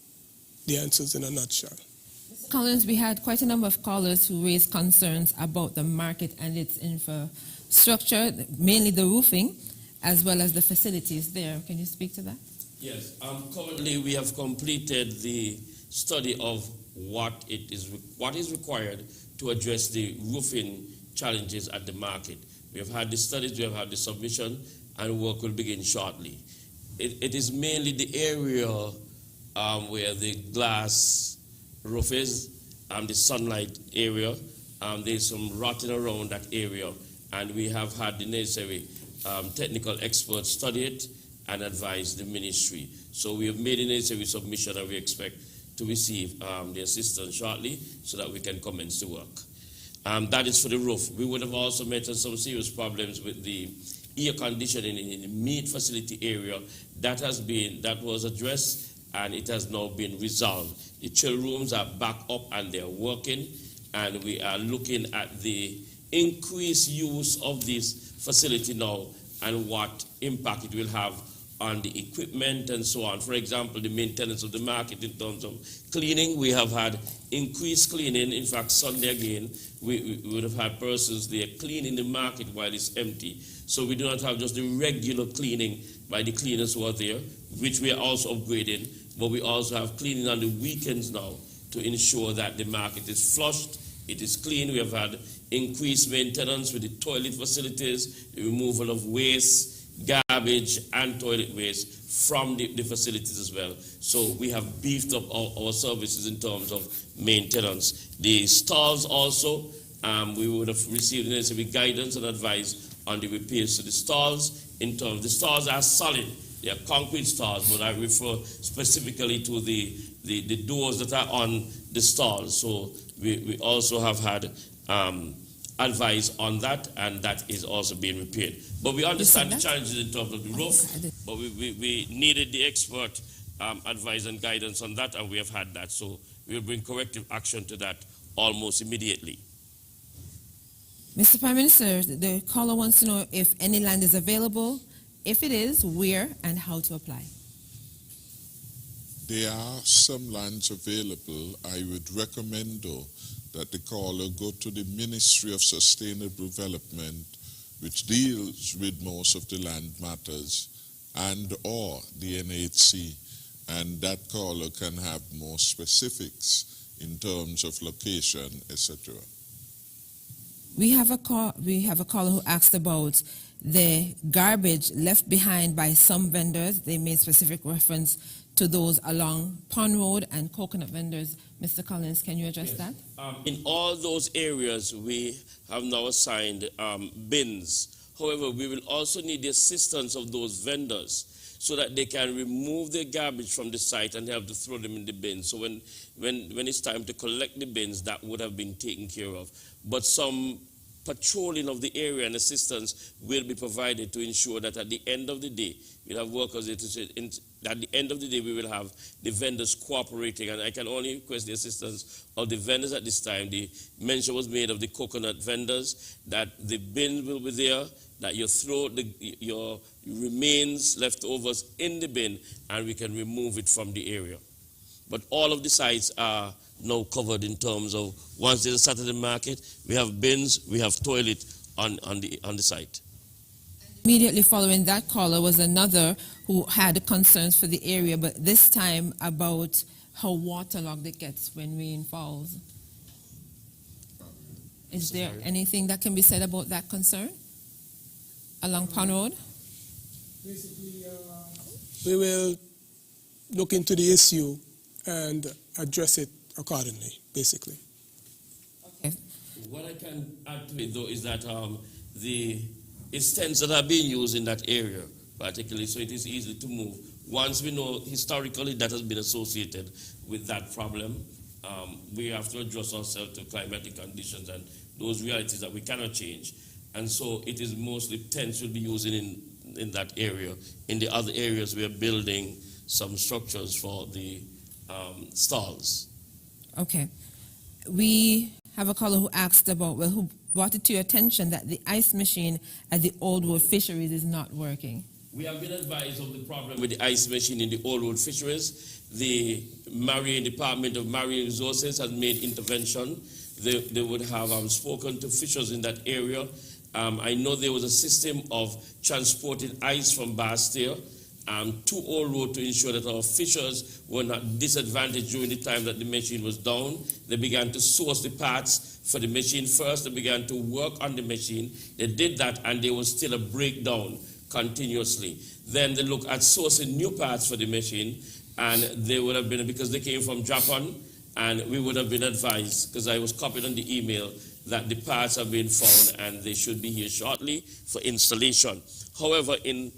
the answers in a nutshell. Mr. Collins, we had quite a number of callers who raised concerns about the market and its infrastructure, mainly the roofing, as well as the facilities there. Can you speak to that? Yes. Currently, we have completed the study of what is required to address the roofing challenges at the market. We have had the studies, we have had the submission, and work will begin shortly. It is mainly the area where the glass roof is, the sunlight area. There's some rotting around that area, and we have had the necessary technical experts study it and advise the ministry. So we have made the necessary submission, and we expect to receive the assistance shortly so that we can commence the work. That is for the roof. We would have also met some serious problems with the air conditioning in the meat facility area. That was addressed, and it has now been resolved. The chill rooms are back up and they're working, and we are looking at the increased use of this facility now and what impact it will have on the equipment and so on. For example, the maintenance of the market in terms of cleaning. We have had increased cleaning. In fact, Sunday again, we would have had persons there cleaning the market while it's empty. So we do not have just the regular cleaning by the cleaners who are there, which we are also upgrading, but we also have cleaning on the weekends now to ensure that the market is flushed, it is clean. We have had increased maintenance with the toilet facilities, the removal of waste, garbage and toilet waste from the facilities as well. So we have beefed up our services in terms of maintenance. The stalls also, we would have received necessary guidance and advice on the repairs to the stalls. In terms, the stalls are solid. They are concrete stalls, but I refer specifically to the doors that are on the stalls. So we also have had advice on that, and that is also being repaired. But we understand the challenges in terms of the roof, but we needed the expert advice and guidance on that, and we have had that. So we will bring corrective action to that almost immediately. Mr. Prime Minister, the caller wants to know if any land is available. If it is, where and how to apply. There are some lands available. I would recommend, though, that the caller go to the Ministry of Sustainable Development, which deals with most of the land matters, and or the NHC, and that caller can have more specifics in terms of location, etc. We have a caller who asked about the garbage left behind by some vendors. They made specific reference to those along Pond Road and coconut vendors. Mr. Collins, can you address that? In all those areas, we have now assigned bins. However, we will also need the assistance of those vendors so that they can remove their garbage from the site and have to throw them in the bin. So when it's time to collect the bins, that would have been taken care of. But some patrolling of the area and assistance will be provided to ensure that at the end of the day, we'll have workers at the end of the day, we will have the vendors cooperating, and I can only request the assistance of the vendors at this time. The mention was made of the coconut vendors, that the bin will be there, that you throw your remains, leftovers in the bin, and we can remove it from the area. But all of the sites are now covered in terms of once there's a Saturday market, we have bins, we have toilet on the site. Immediately following that caller was another who had concerns for the area, but this time about how waterlogged it gets when rain falls. Is there anything that can be said about that concern along Pond Road? Basically, we will look into the issue and address it accordingly, basically. Okay. What I can add to it, though, is that it's tents that are being used in that area, particularly, so it is easy to move. Once we know historically that has been associated with that problem, we have to adjust ourselves to climatic conditions and those realities that we cannot change. And so it is mostly tents we'll be using in that area. In the other areas, we are building some structures for the stalls. Okay. We have a caller who asked about, well, who brought it to your attention that the ice machine at the Old Road Fisheries is not working. We have been advised of the problem with the ice machine in the Old Road Fisheries. The Department of Marine Resources has made intervention. They would have spoken to fishers in that area. I know there was a system of transporting ice from Bastille to Old Road to ensure that our fishers were not disadvantaged during the time that the machine was down. They began to source the parts for the machine first. They began to work on the machine. They did that, and there was still a breakdown continuously. Then they looked at sourcing new parts for the machine, and they would have been, because they came from Japan, and we would have been advised, because I was copied on the email, that the parts have been found and they should be here shortly for installation. However, in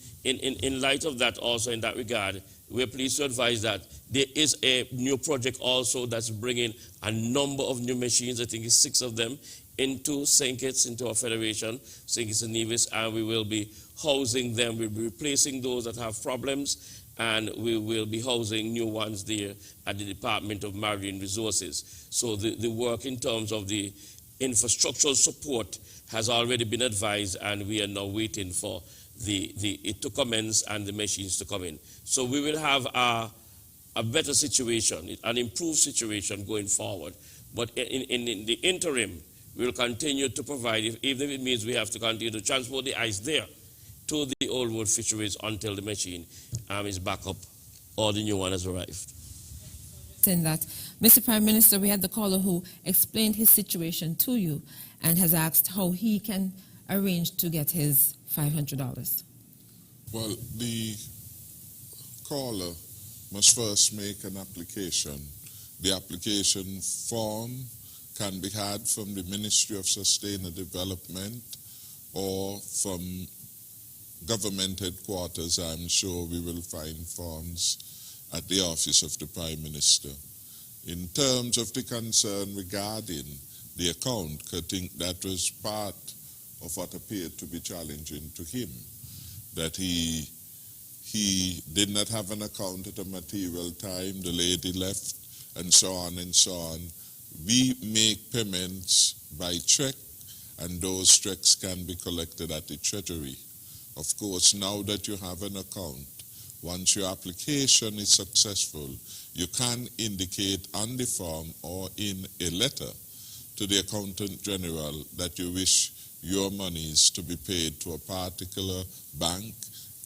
light of that, also in that regard, we're pleased to advise that there is a new project also that's bringing a number of new machines, I think it's 6 of them, into St. Kitts, into our federation, St. Kitts and Nevis, and we will be housing them. We'll be replacing those that have problems, and we will be housing new ones there at the Department of Marine Resources. So the work in terms of the infrastructural support has already been advised, and we are now waiting for it to commence and the machines to come in. So we will have a better situation, an improved situation going forward. But in the interim, we will continue to provide, even if it means we have to continue to transport the ice there to the Old Road Fisheries until the machine is back up or the new one has arrived. In that, Mr. Prime Minister, we had the caller who explained his situation to you and has asked how he can arrange to get his $500. Well, the caller must first make an application. The application form can be had from the Ministry of Sustainable Development or from government headquarters. I'm sure we will find forms at the office of the Prime Minister. In terms of the concern regarding the account, I think that was part of what appeared to be challenging to him, that he did not have an account at a material time, the lady left, and so on and so on. We make payments by check, and those checks can be collected at the Treasury. Of course, now that you have an account, once your application is successful, you can indicate on the form or in a letter to the Accountant General that you wish your monies to be paid to a particular bank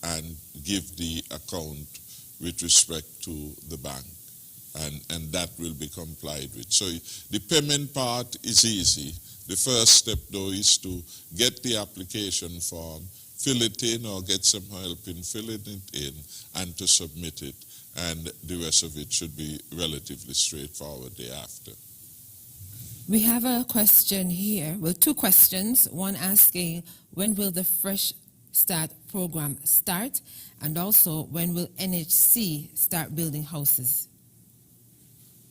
and give the account with respect to the bank. And that will be complied with. So the payment part is easy. The first step, though, is to get the application form, fill it in or get some help in filling it in, and to submit it. And the rest of it should be relatively straightforward thereafter. We have a question here, well, 2 questions. One asking, when will the Fresh Start program start? And also, when will NHC start building houses?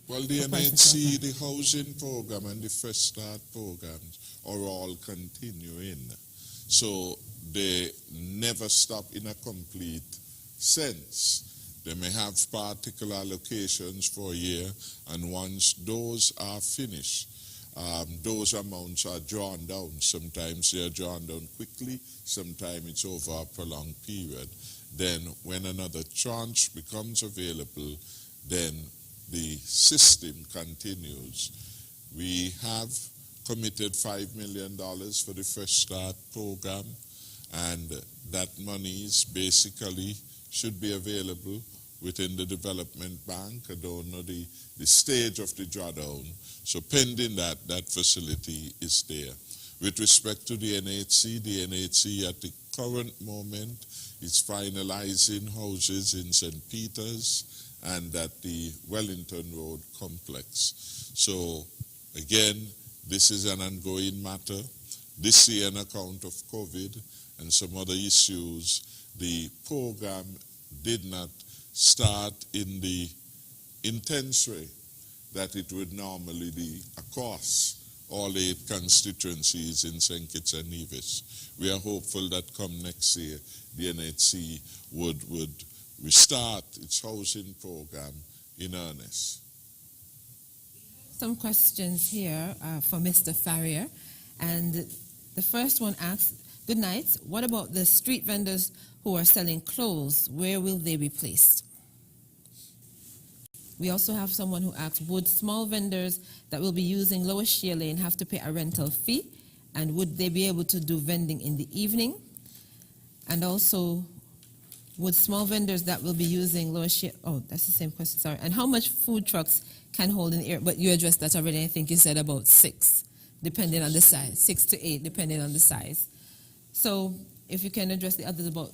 Well, the NHC, the housing program, and the Fresh Start programs are all continuing. So they never stop in a complete sense. They may have particular allocations for a year, and once those are finished, those amounts are drawn down. Sometimes they are drawn down quickly, sometimes it's over a prolonged period. Then when another tranche becomes available, then the system continues. We have committed $5 million for the Fresh Start program, and that monies basically should be available within the development bank. I don't know the stage of the drawdown. So pending that, that facility is there. With respect to the NHC at the current moment is finalizing houses in St. Peter's and at the Wellington Road complex. So again, this is an ongoing matter. This year, on account of COVID and some other issues, the program did not start in the intense way that it would normally be across all 8 constituencies in St. Kitts and Nevis. We are hopeful that come next year, the NHC would restart its housing program in earnest. Some questions here for Mr. Farrier, and the first one asks, good night, what about the street vendors who are selling clothes? Where will they be placed? We also have someone who asks, would small vendors that will be using Lower Shear Lane have to pay a rental fee? And would they be able to do vending in the evening? And also, would small vendors that will be using Lower Shear, oh, that's the same question, sorry. And how much food trucks can hold in the area? But you addressed that already. I think you said about 6, depending on the size, 6 to 8, depending on the size. So if you can address the others about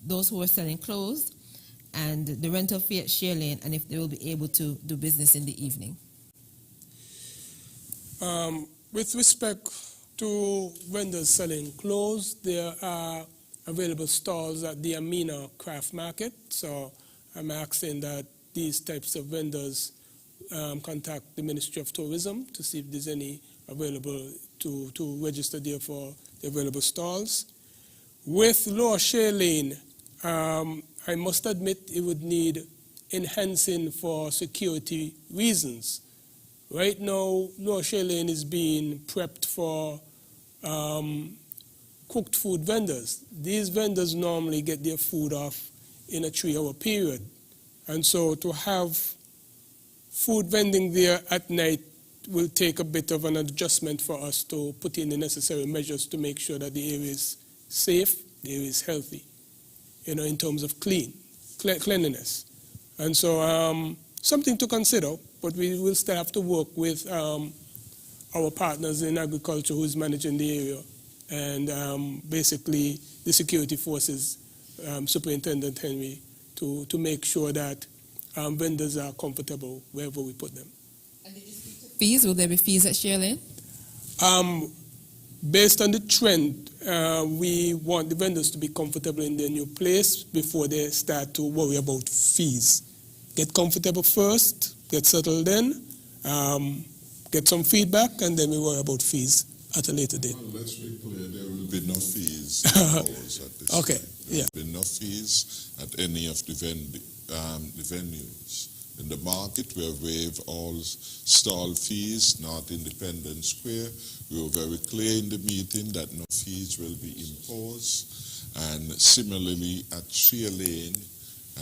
those who are selling clothes and the rental fee at Shear Lane, and if they will be able to do business in the evening. With respect to vendors selling clothes, there are available stalls at the Amina Craft Market. So I'm asking that these types of vendors contact the Ministry of Tourism to see if there's any available to register there for the available stalls. With Lower Shear Lane, I must admit it would need enhancing for security reasons. Right now, Lower Shear Lane is being prepped for cooked food vendors. These vendors normally get their food off in a 3-hour period. And so to have food vending there at night will take a bit of an adjustment for us to put in the necessary measures to make sure that the area is safe, the area is healthy, in terms of cleanliness. And so something to consider, but we will still have to work with our partners in agriculture who's managing the area, and basically the security forces, Superintendent Henry, to make sure that vendors are comfortable wherever we put them. And did you speak to fees? Will there be fees at Shear Lane? Based on the trend, we want the vendors to be comfortable in their new place before they start to worry about fees. Get comfortable first, get settled in, get some feedback, and then we worry about fees at a later date. Well, let's be clear, there will be no fees imposed at this Okay, time. There will be no fees at any of the venues. In the market, we have waived all stall fees, not Independence Square. We were very clear in the meeting that no fees will be imposed. And similarly, at Shear Lane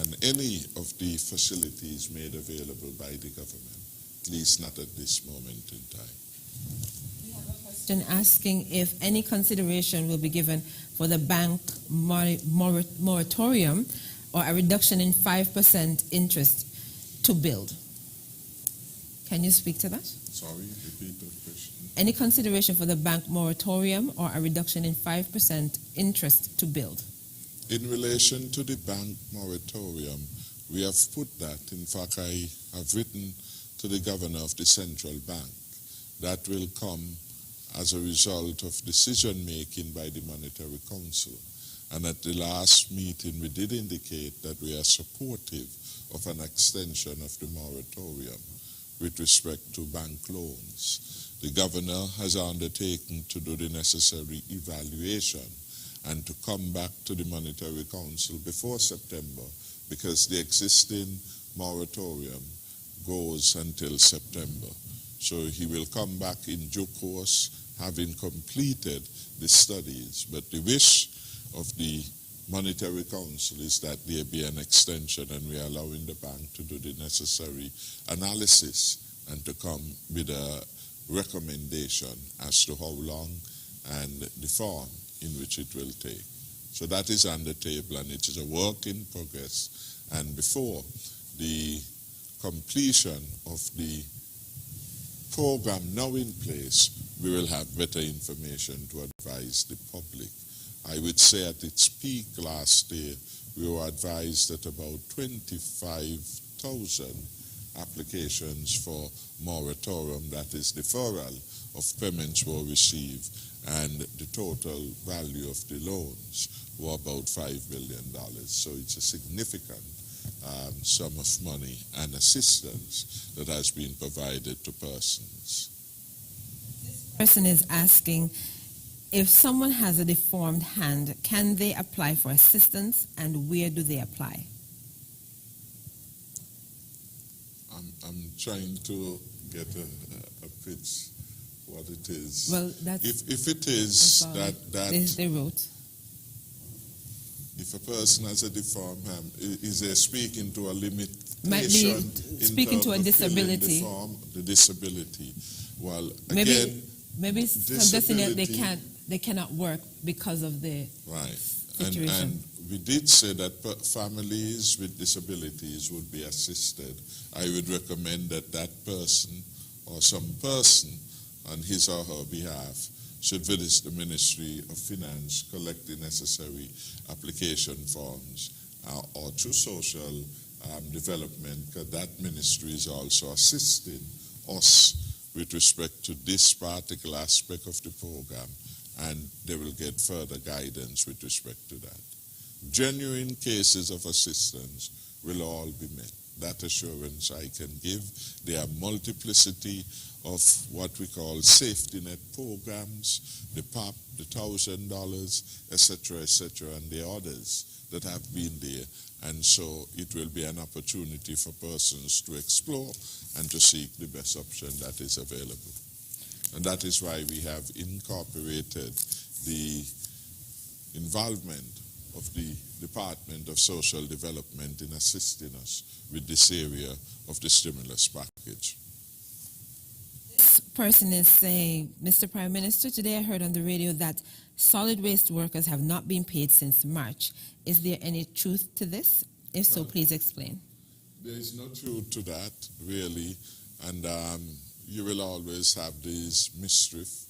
and any of the facilities made available by the government, at least not at this moment in time. We have a question asking if any consideration will be given for the bank moratorium or a reduction in 5% interest to build. Can you speak to that? Sorry, repeat the question. Any consideration for the bank moratorium or a reduction in 5% interest to build? In relation to the bank moratorium, we have put that. In fact, I have written to the governor of the central bank. That will come as a result of decision-making by the Monetary Council. And at the last meeting, we did indicate that we are supportive of an extension of the moratorium with respect to bank loans. The governor has undertaken to do the necessary evaluation and to come back to the Monetary Council before September, because the existing moratorium goes until September. So he will come back in due course, having completed the studies. But the wish of the Monetary Council is that there be an extension, and we are allowing the bank to do the necessary analysis and to come with a recommendation as to how long and the form in which it will take. So that is on the table, and it is a work in progress. And before the completion of the program now in place, we will have better information to advise the public. I would say at its peak last year, we were advised that about 25,000 applications for moratorium, that is deferral of payments, were received, and the total value of the loans were about $5 billion. So it's a significant sum of money and assistance that has been provided to persons. This person is asking, if someone has a deformed hand, can they apply for assistance, and where do they apply? I'm trying to get a pitch what it is. Well, that's if it is that they wrote. If a person has a deformed hand, is they speaking to a limitation? Might be speaking to a disability. The disability. Well, maybe suggesting that they cannot work because of the situation. And we did say that families with disabilities would be assisted. I would recommend that that person or some person on his or her behalf should visit the Ministry of Finance, collect the necessary application forms, or through social development, because that ministry is also assisting us with respect to this particular aspect of the program, and they will get further guidance with respect to that. Genuine cases of assistance will all be met. That assurance I can give. There are multiplicity of what we call safety net programs, the PAP, the $1,000, etc., and the others that have been there. And so it will be an opportunity for persons to explore and to seek the best option that is available. And that is why we have incorporated the involvement of the Department of Social Development in assisting us with this area of the stimulus package. This person is saying, Mr. Prime Minister, today I heard on the radio that solid waste workers have not been paid since March. Is there any truth to this? If so, please explain. There is no truth to that, really, and you will always have this mischief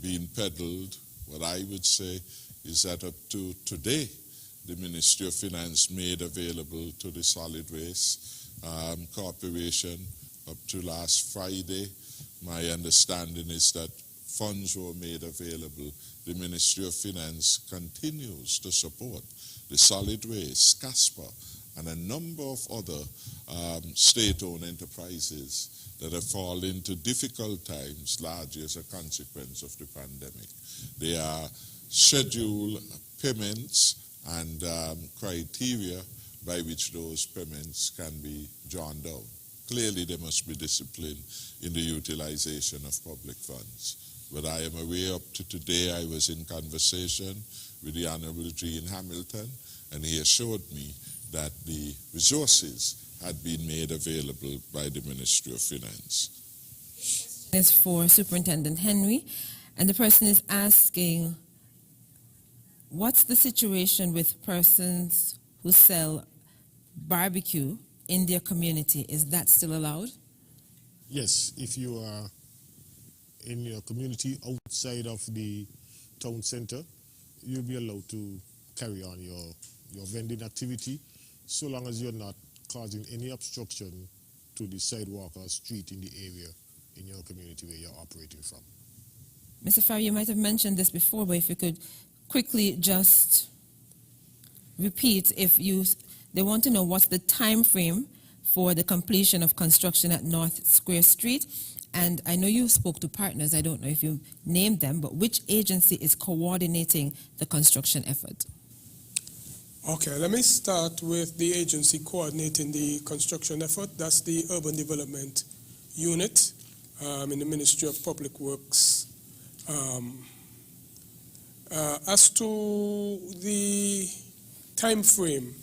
being peddled. What I would say is that up to today, the Ministry of Finance made available to the Solid Waste Corporation up to last Friday. My understanding is that funds were made available. The Ministry of Finance continues to support the Solid Waste, CASPA, and a number of other state-owned enterprises that have fallen into difficult times, largely as a consequence of the pandemic. There are scheduled payments and criteria by which those payments can be drawn down. Clearly, there must be discipline in the utilization of public funds. But I am aware up to today I was in conversation with the Honorable Gene Hamilton, and he assured me that the resources had been made available by the Ministry of Finance. It's for Superintendent Henry, and the person is asking, what's the situation with persons who sell barbecue in their community? Is that still allowed? Yes, if you are in your community outside of the town center, you'll be allowed to carry on your vending activity, so long as you're not causing any obstruction to the sidewalk or street in the area in your community where you're operating from. Mr. Farr, you might have mentioned this before, but if you could quickly just repeat, they want to know what's the time frame for the completion of construction at North Square Street. And I know you spoke to partners, I don't know if you named them, but which agency is coordinating the construction effort? Okay, let me start with the agency coordinating the construction effort. That's the Urban Development Unit in the Ministry of Public Works. As to the time frame,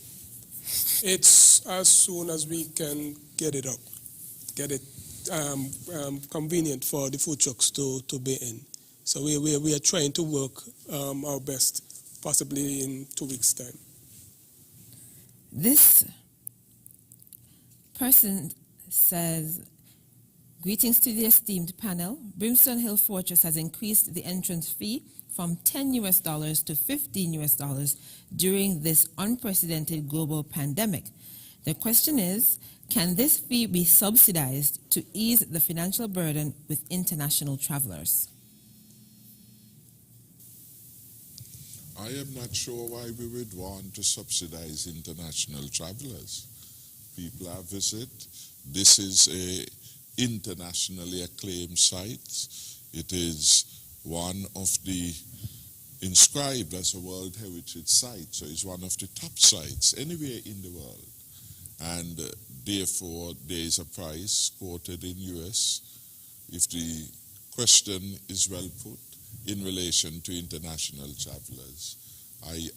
it's as soon as we can get it convenient for the food trucks to be in. So we are trying to work our best, possibly in 2 weeks' time. This person says, greetings to the esteemed panel. Brimstone Hill Fortress has increased the entrance fee from $10 to $15 during this unprecedented global pandemic. The question is, can this fee be subsidized to ease the financial burden with international travelers? I am not sure why we would want to subsidize international travelers. People have visit. This is a internationally acclaimed site. It is one of the inscribed as a World Heritage Site, so it's one of the top sites anywhere in the world. And therefore, there is a price quoted in US. If the question is well put in relation to international travelers,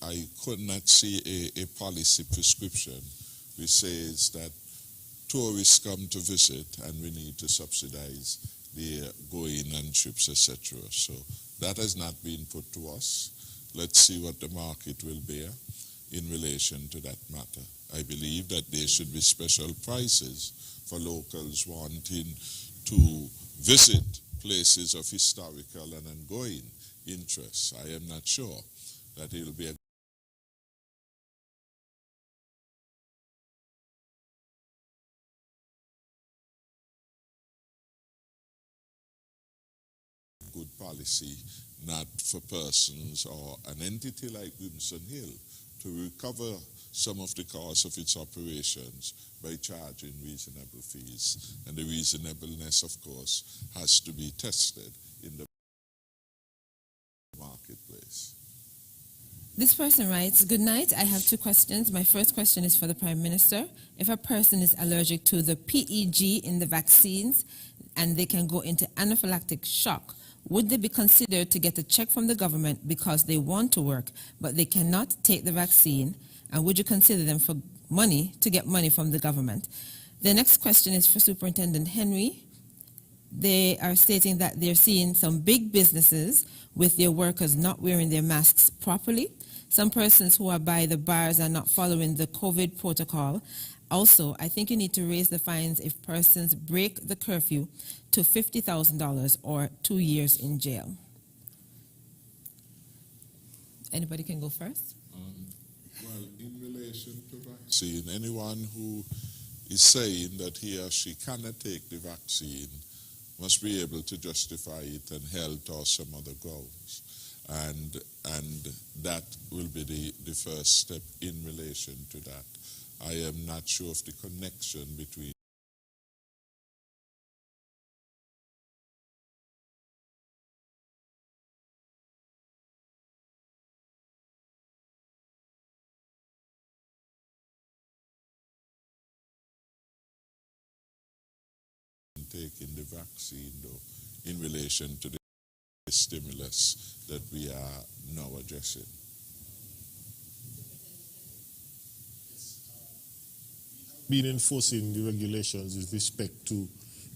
I could not see a policy prescription which says that tourists come to visit and we need to subsidize their going and trips, etc. So that has not been put to us. Let's see what the market will bear in relation to that matter. I believe that there should be special prices for locals wanting to visit places of historical and ongoing interest. I am not sure that it will be a good policy, not for persons or an entity like Brimstone Hill to recover some of the cost of its operations by charging reasonable fees. And the reasonableness, of course, has to be tested in the marketplace. This person writes, good night, I have 2 questions. My first question is for the Prime Minister. If a person is allergic to the PEG in the vaccines and they can go into anaphylactic shock, would they be considered to get a check from the government because they want to work, but they cannot take the vaccine? And would you consider them for money, to get money from the government? The next question is for Superintendent Henry. They are stating that they're seeing some big businesses with their workers not wearing their masks properly. Some persons who are by the bars are not following the COVID protocol. Also, I think you need to raise the fines if persons break the curfew to $50,000 or 2 years in jail. Anybody can go first? Well, in relation to vaccine, anyone who is saying that he or she cannot take the vaccine must be able to justify it on health or some other grounds. And that will be the first step in relation to that. I am not sure of the connection between taking the vaccine, though, in relation to the stimulus that we are now addressing. Been enforcing the regulations with respect to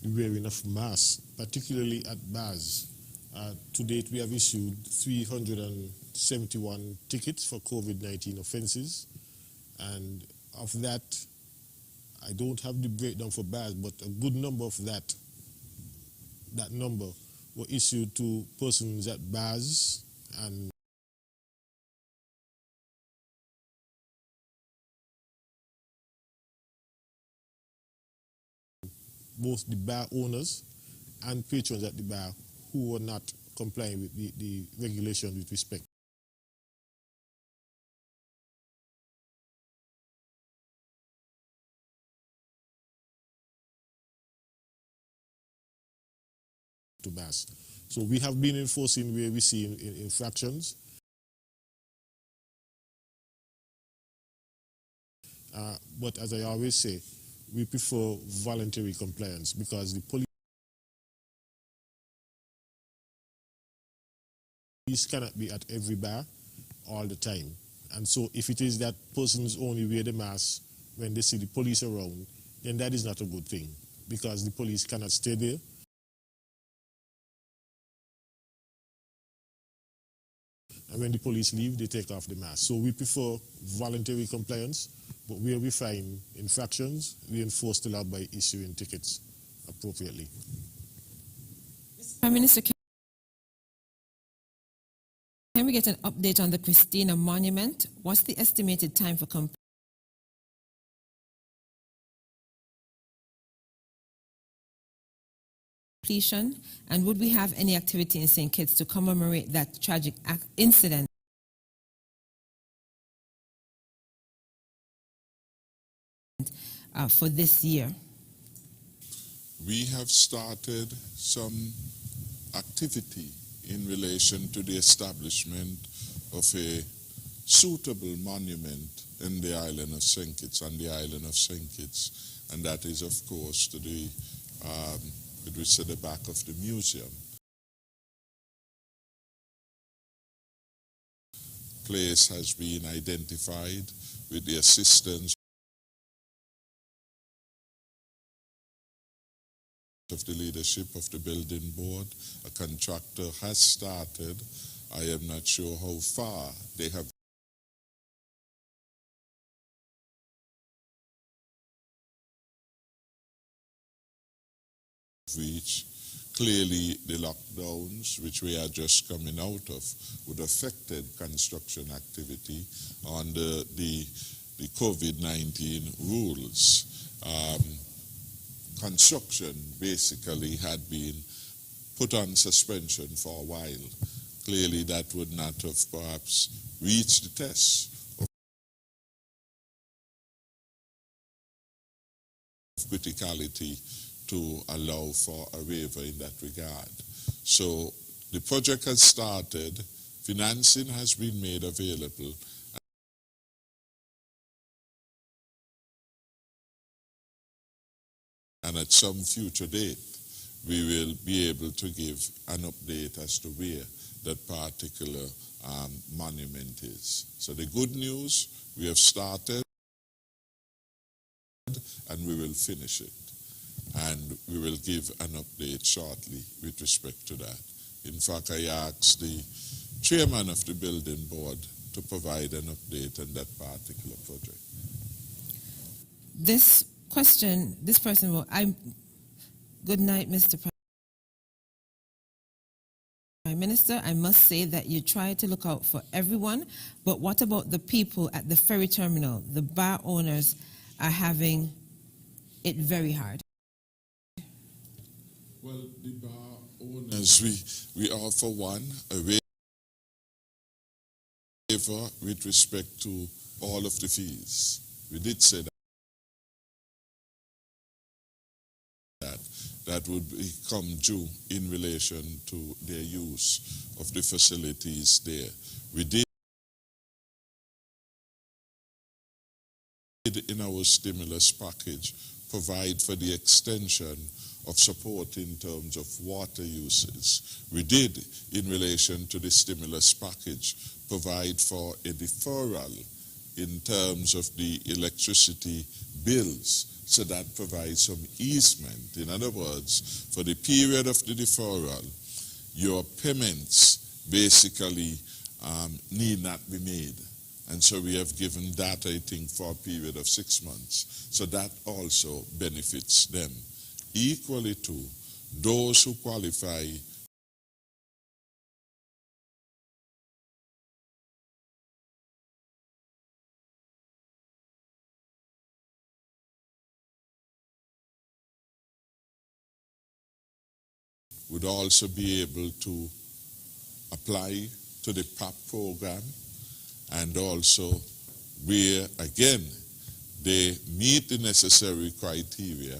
the wearing of masks, particularly at bars. To date, we have issued 371 tickets for COVID-19 offenses, and of that, I don't have the breakdown for bars, but a good number of that number were issued to persons at bars and both the bar owners and patrons at the bar who were not complying with the regulation with respect to bars. So we have been enforcing where we see infractions. But as I always say, we prefer voluntary compliance because the police cannot be at every bar all the time. And so if it is that persons only wear the mask when they see the police around, then that is not a good thing. because the police cannot stay there. And when the police leave, they take off the mask. So we prefer voluntary compliance, but where we find infractions, we enforce the law by issuing tickets appropriately. Prime Minister, can we get an update on the Christina Monument? What's the estimated time for completion? And would we have any activity in St. Kitts to commemorate that tragic incident? For this year? We have started some activity in relation to the establishment of a suitable monument in the island of St. Kitts, on the island of St. Kitts, and that is, of course, to the the back of the museum. Place has been identified with the assistance of the leadership of the building board. A contractor has started. I am not sure how far they have reached. Clearly, the lockdowns, which we are just coming out of, would have affected construction activity under the COVID-19 rules. Construction basically had been put on suspension for a while. Clearly, that would not have perhaps reached the test of criticality to allow for a waiver in that regard. So the project has started, financing has been made available, and at some future date, we will be able to give an update as to where that particular monument is. So the good news, we have started and we will finish it. And we will give an update shortly with respect to that. In fact, I asked the chairman of the building board to provide an update on that particular project. This question, this person will, good night, Mr. Prime Minister. I must say that you try to look out for everyone, but what about the people at the ferry terminal? The bar owners are having it very hard. Well, the bar owners, we offer one, a waiver with respect to all of the fees. We did say that would become due in relation to their use of the facilities there. We did in our stimulus package provide for the extension of support in terms of water uses. We did, in relation to the stimulus package, provide for a deferral in terms of the electricity bills, so that provides some easement. In other words, for the period of the deferral, your payments basically need not be made. And so we have given that, I think, for a period of 6 months. So that also benefits them. Equally to those who qualify would also be able to apply to the PAP program, and also where, again, they meet the necessary criteria,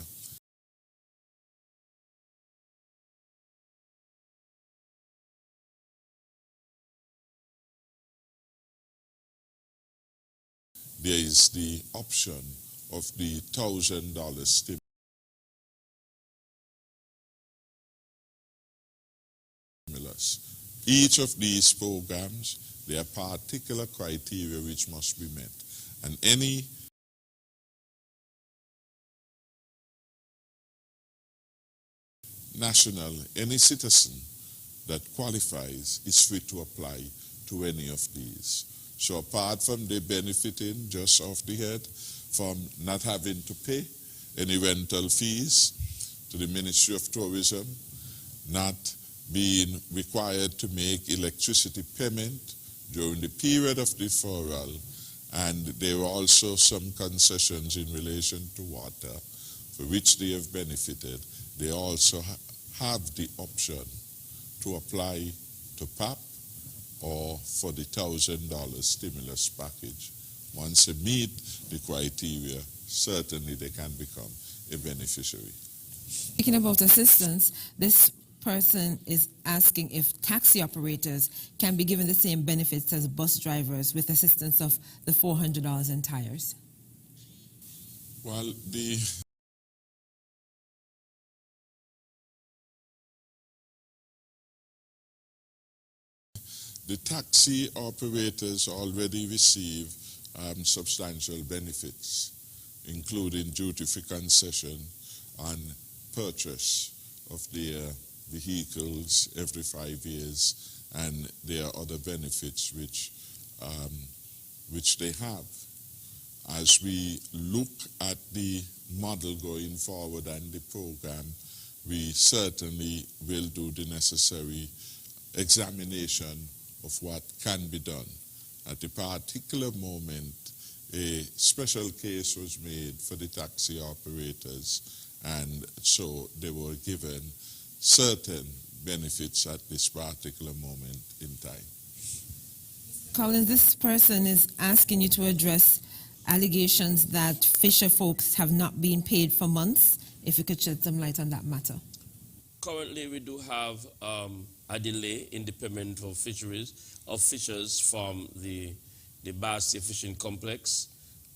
there is the option of the $1,000 stimulus. Each of these programs, there are particular criteria which must be met. And any national, any citizen that qualifies is free to apply to any of these. So apart from the benefiting just off the head from not having to pay any rental fees to the Ministry of Tourism, not being required to make electricity payment during the period of deferral, and there are also some concessions in relation to water for which they have benefited. They also have the option to apply to PAP or for the $1,000 stimulus package. Once they meet the criteria, certainly they can become a beneficiary. Speaking about assistance, this person is asking if taxi operators can be given the same benefits as bus drivers with assistance of the $400 in tires. Well, the taxi operators already receive substantial benefits, including duty-free concession on purchase of their vehicles every 5 years, and there are other benefits which they have. As we look at the model going forward and the program, we certainly will do the necessary examination of what can be done. At a particular moment, a special case was made for the taxi operators, and so they were given certain benefits at this particular moment in time. Collins, this person is asking you to address allegations that fisher folks have not been paid for months. If you could shed some light on that matter. Currently, we do have a delay in the payment of fishers from the Bastia Fishing Complex.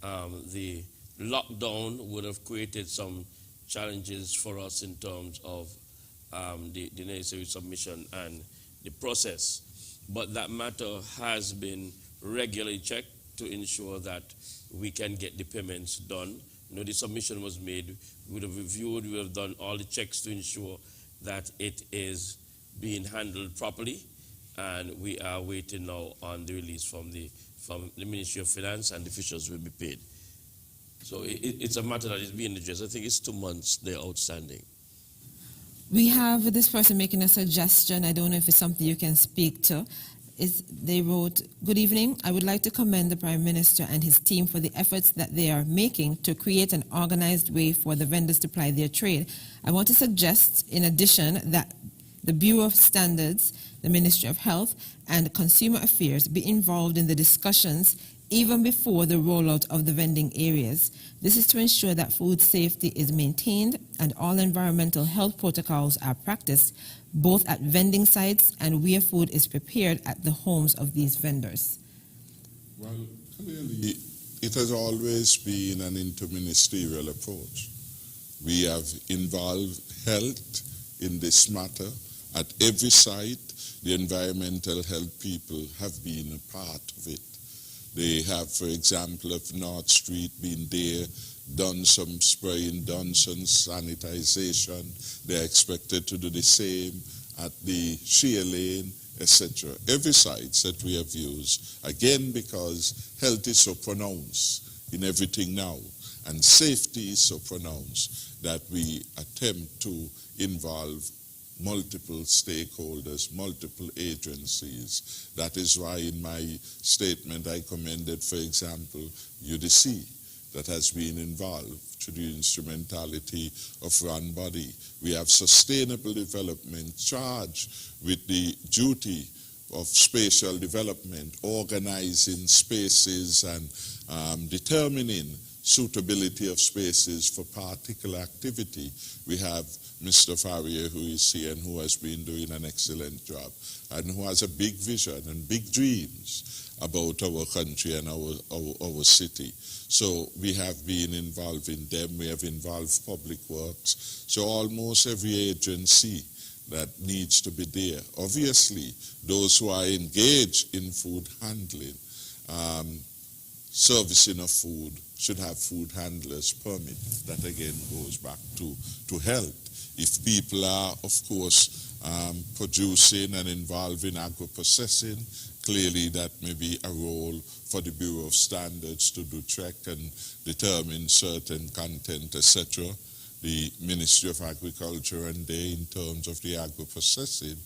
The lockdown would have created some challenges for us in terms of the necessary submission and the process. But that matter has been regularly checked to ensure that we can get the payments done. You know, the submission was made, we would have reviewed, we would have done all the checks to ensure that it is being handled properly, and we are waiting now on the release from the Ministry of Finance, and the fishers will be paid. So it's a matter that is being addressed. I think it's 2 months they're outstanding. We have this person making a suggestion. I don't know if it's something you can speak to. They wrote, "Good evening. I would like to commend the Prime Minister and his team for the efforts that they are making to create an organized way for the vendors to ply their trade. I want to suggest, in addition, that the Bureau of Standards, the Ministry of Health, and Consumer Affairs be involved in the discussions even before the rollout of the vending areas. This is to ensure that food safety is maintained and all environmental health protocols are practiced, both at vending sites and where food is prepared at the homes of these vendors." Well, clearly, it has always been an interministerial approach. We have involved health in this matter. At every site, the environmental health people have been a part of it. They have, for example, of North Street been there, done some spraying, done some sanitization. They're expected to do the same at the Shear Lane, etc. Every site that we have used, again, because health is so pronounced in everything now, and safety is so pronounced, that we attempt to involve multiple stakeholders, multiple agencies. That is why in my statement I commended, for example, UDC, that has been involved through the instrumentality of Ron Body. We have sustainable development charged with the duty of spatial development, organizing spaces and determining suitability of spaces for particular activity. We have Mr. Farrier, who is here and who has been doing an excellent job and who has a big vision and big dreams about our country and our city. So we have been involved in them. We have involved Public Works. So almost every agency that needs to be there. Obviously, those who are engaged in food handling, servicing of food, should have food handlers permit. That again goes back to health. If people are, of course, producing and involved in agro-processing, clearly that may be a role for the Bureau of Standards to do check and determine certain content, etc. The Ministry of Agriculture and they, in terms of the agro-processing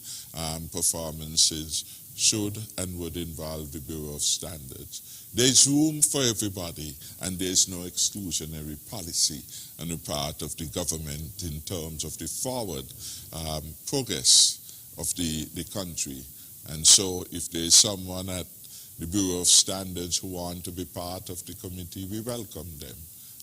performances, should and would involve the Bureau of Standards. There's room for everybody, and there's no exclusionary policy on the part of the government in terms of the forward progress of the country. And so if there's someone at the Bureau of Standards who want to be part of the committee, we welcome them.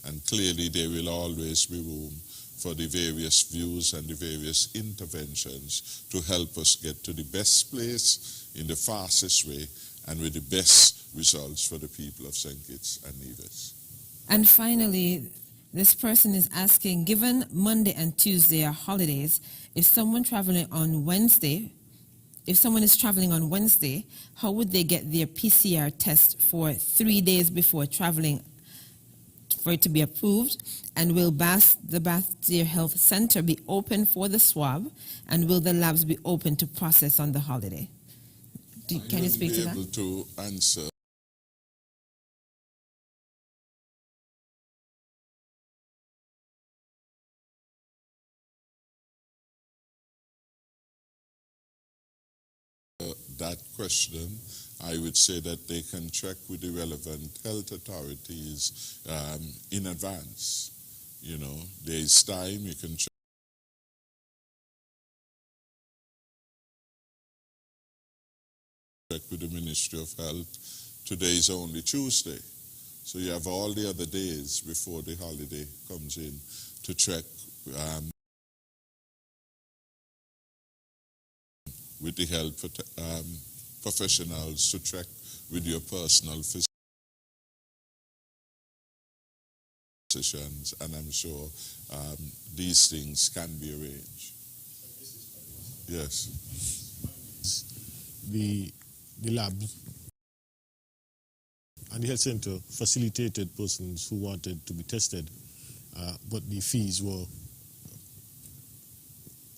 And clearly there will always be room for the various views and the various interventions to help us get to the best place in the fastest way and with the best results for the people of St. Kitts and Nevis. And finally, this person is asking, given Monday and Tuesday are holidays, if someone is traveling on Wednesday, how would they get their PCR test for 3 days before traveling for it to be approved? And will the Bastille Health Center be open for the swab? And will the labs be open to process on the holiday? Can you speak to that? I will be able to answer. That question, I would say that they can check with the relevant health authorities in advance. You know, there's time, you can check with the Ministry of Health. Today is only Tuesday, so you have all the other days before the holiday comes in to check with the health professionals, to check with your personal physicians, and I'm sure these things can be arranged. Yes. The lab and the health center facilitated persons who wanted to be tested, but the fees were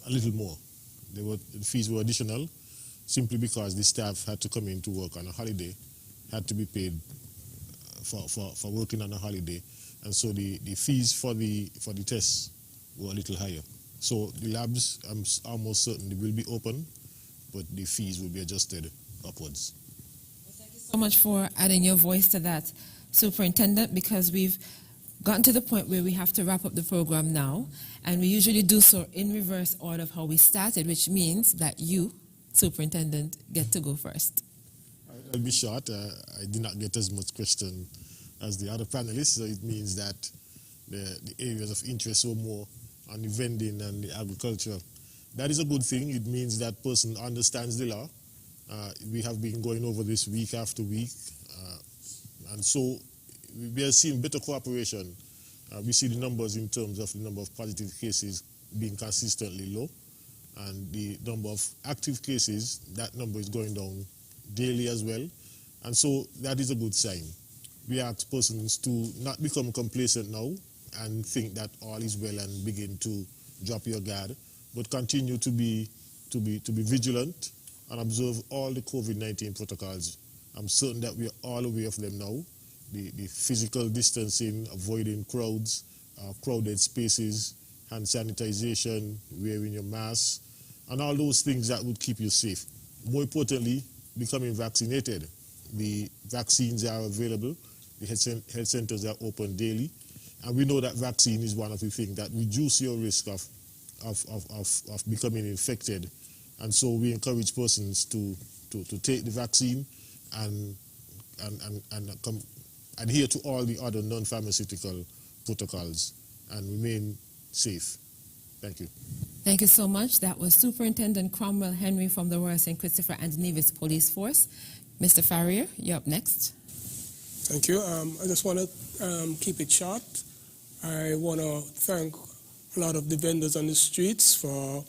a little more. The fees were additional simply because the staff had to come in to work on a holiday, had to be paid for working on a holiday, and so the fees for the tests were a little higher. So the labs, I'm almost certain they will be open, but the fees will be adjusted upwards. Thank you so much for adding your voice to that, Superintendent, because we've gotten to the point where we have to wrap up the program now, and we usually do so in reverse order of how we started, which means that you, Superintendent, get to go first. I'll be short. I did not get as much question as the other panelists, so it means that the areas of interest were more on the vending and the agriculture. That is a good thing. It means that person understands the law. We have been going over this week after week, and so we are seeing better cooperation. We see the numbers in terms of the number of positive cases being consistently low, and the number of active cases, that number is going down daily as well, and so that is a good sign. We ask persons to not become complacent now and think that all is well and begin to drop your guard, but continue to be vigilant and observe all the COVID-19 protocols. I'm certain that we are all aware of them now. The physical distancing, avoiding crowds, crowded spaces, hand sanitization, wearing your mask, and all those things that would keep you safe. More importantly, becoming vaccinated. The vaccines are available. The health centers are open daily. And we know that vaccine is one of the things that reduce your risk of becoming infected. And so we encourage persons to take the vaccine and adhere to all the other non-pharmaceutical protocols and remain safe. Thank you. Thank you so much. That was Superintendent Cromwell Henry from the Royal St. Christopher and Nevis Police Force. Mr. Farrier, you're up next. Thank you. I just want to keep it short. I want to thank a lot of the vendors on the streets for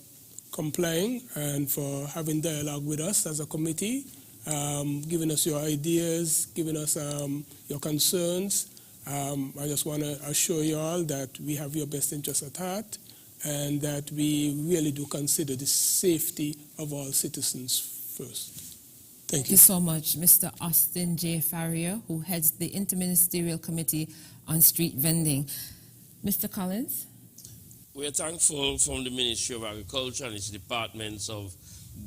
complying and for having dialogue with us as a committee, giving us your ideas, giving us your concerns. I just want to assure you all that we have your best interests at heart, and that we really do consider the safety of all citizens first. Thank you. Thank you so much, Mr. Austin J. Farrier, who heads the Interministerial Committee on Street Vending. Mr. Collins? We are thankful from the Ministry of Agriculture and its departments of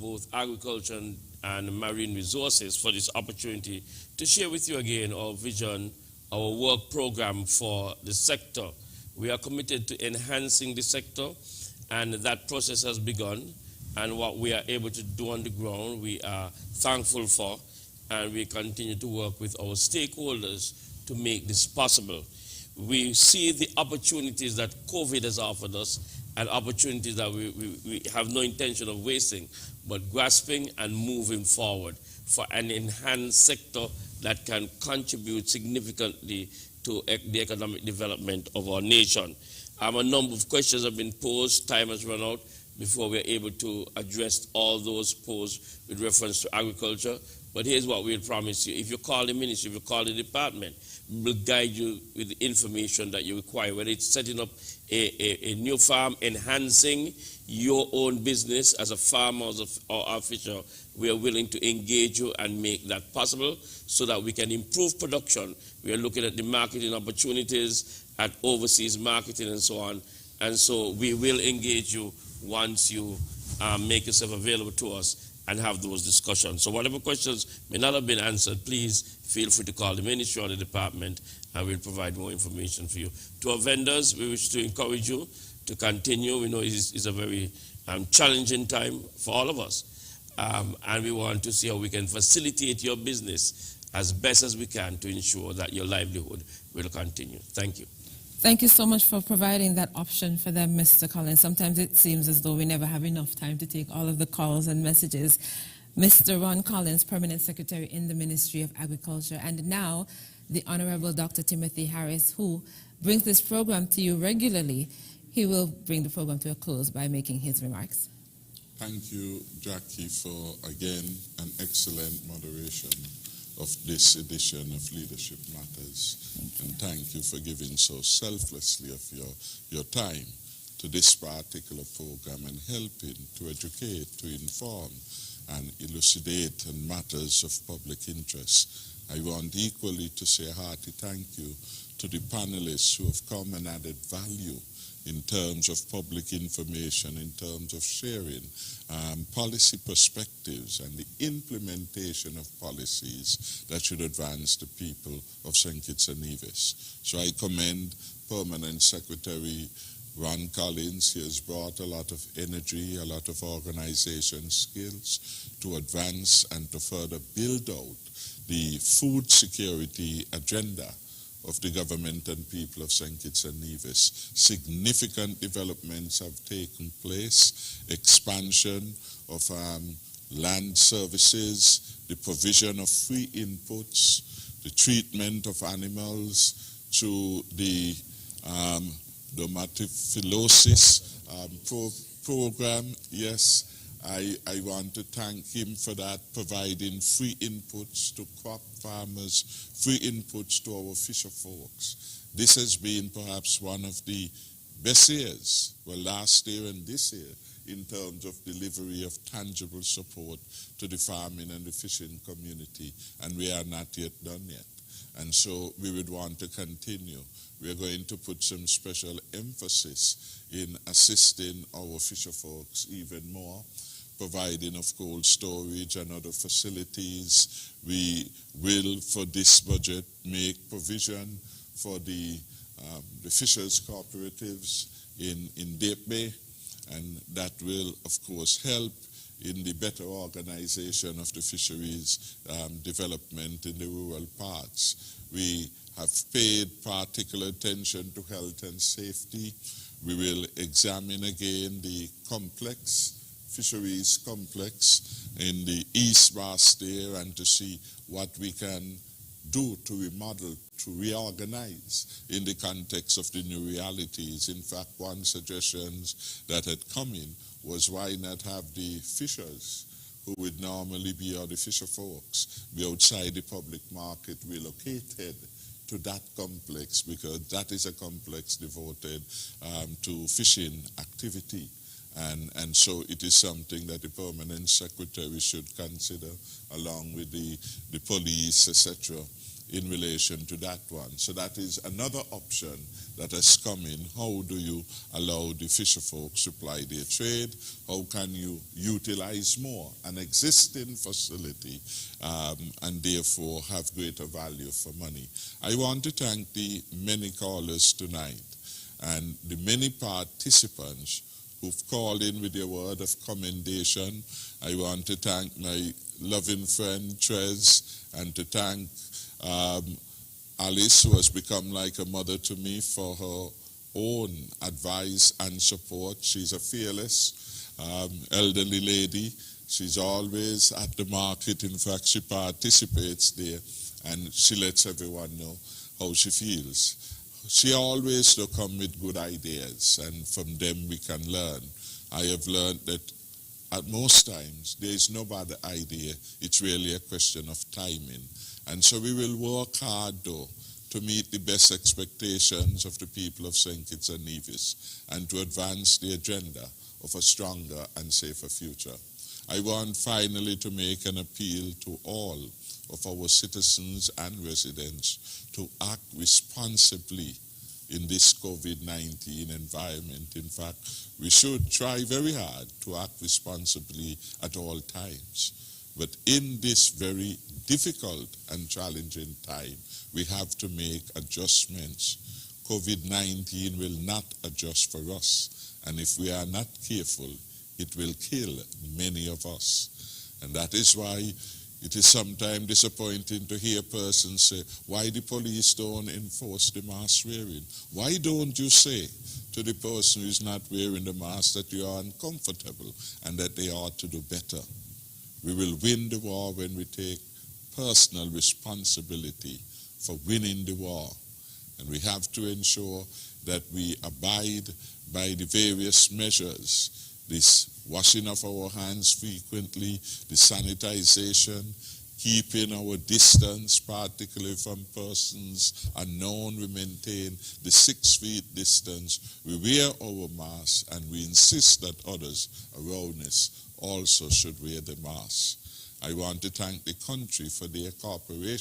both agriculture and marine resources for this opportunity to share with you again our vision, our work program for the sector. We are committed to enhancing the sector, and that process has begun. And what we are able to do on the ground, we are thankful for, and we continue to work with our stakeholders to make this possible. We see the opportunities that COVID has offered us, and opportunities that we have no intention of wasting, but grasping and moving forward for an enhanced sector that can contribute significantly to the economic development of our nation. A number of questions have been posed. Time has run out before we're able to address all those posed with reference to agriculture. But here's what we'll promise you. If you call the ministry, if you call the department, we'll guide you with the information that you require, whether it's setting up a new farm, enhancing your own business as a farmer or a fisher. We are willing to engage you and make that possible so that we can improve production. We are looking at the marketing opportunities, at overseas marketing and so on. And so we will engage you once you make yourself available to us and have those discussions. So whatever questions may not have been answered, please feel free to call the ministry or the department, and we'll provide more information for you. To our vendors, we wish to encourage you to continue. We know it's a very challenging time for all of us, and we want to see how we can facilitate your business as best as we can to ensure that your livelihood will continue. Thank you. Thank you so much for providing that option for them, Mr. Collins. Sometimes it seems as though we never have enough time to take all of the calls and messages. Mr. Ron Collins, Permanent Secretary in the Ministry of Agriculture, and now the Honorable Dr. Timothy Harris, who brings this program to you regularly. He will bring the program to a close by making his remarks. Thank you, Jackie, for, again, an excellent moderation of this edition of Leadership Matters. And thank you for giving so selflessly of your time to this particular program and helping to educate, to inform, and elucidate on matters of public interest. I want equally to say a hearty thank you to the panelists who have come and added value in terms of public information, in terms of sharing policy perspectives and the implementation of policies that should advance the people of St. Kitts and Nevis. So I commend Permanent Secretary Ron Collins. He has brought a lot of energy, a lot of organization skills to advance and to further build out the food security agenda of the government and people of St. Kitts and Nevis. Significant developments have taken place, expansion of land services, the provision of free inputs, the treatment of animals through the dermatophilosis program. Yes, I want to thank him for that, providing free inputs to crop farmers, free inputs to our fisher folks. This has been perhaps one of the best years, well, last year and this year, in terms of delivery of tangible support to the farming and the fishing community, and we are not yet done yet. And so we would want to continue. We are going to put some special emphasis in assisting our fisher folks even more, providing of cold storage and other facilities. We will, for this budget, make provision for the fishers cooperatives in Deep Bay, and that will, of course, help in the better organization of the fisheries development in the rural parts. We have paid particular attention to health and safety. We will examine again the fisheries complex in the East Basseterre and to see what we can do to remodel, to reorganize in the context of the new realities. In fact, one suggestion that had come in was why not have the fishers who would normally be, or the fisher folks, be outside the public market relocated to to that complex, because that is a complex devoted to fishing activity. And so it is something that the permanent secretary should consider, along with the police, etc., in relation to that one. So that is another option that has come in. How do you allow the fisher folks to ply their trade? How can you utilize more an existing facility and therefore have greater value for money? I want to thank the many callers tonight and the many participants who've called in with their word of commendation. I want to thank my loving friend Trez, and to thank Alice, who has become like a mother to me, for her own advice and support. She's a fearless elderly lady. She's always at the market. In fact, she participates there, and she lets everyone know how she feels. She always will come with good ideas, and from them we can learn. I have learned that at most times there is no bad idea. It's really a question of timing. And so we will work hard, though, to meet the best expectations of the people of St. Kitts and Nevis and to advance the agenda of a stronger and safer future. I want finally to make an appeal to all of our citizens and residents to act responsibly in this COVID-19 environment. In fact, we should try very hard to act responsibly at all times. But in this very difficult and challenging time, we have to make adjustments. COVID-19 will not adjust for us. And if we are not careful, it will kill many of us. And that is why it is sometimes disappointing to hear persons say, why the police don't enforce the mask wearing? Why don't you say to the person who is not wearing the mask that you are uncomfortable and that they ought to do better? We will win the war when we take personal responsibility for winning the war. And we have to ensure that we abide by the various measures, this washing of our hands frequently, the sanitization, keeping our distance, particularly from persons unknown. We maintain the 6 feet distance. We wear our masks, and we insist that others around us also should wear the mask. I want to thank the country for their cooperation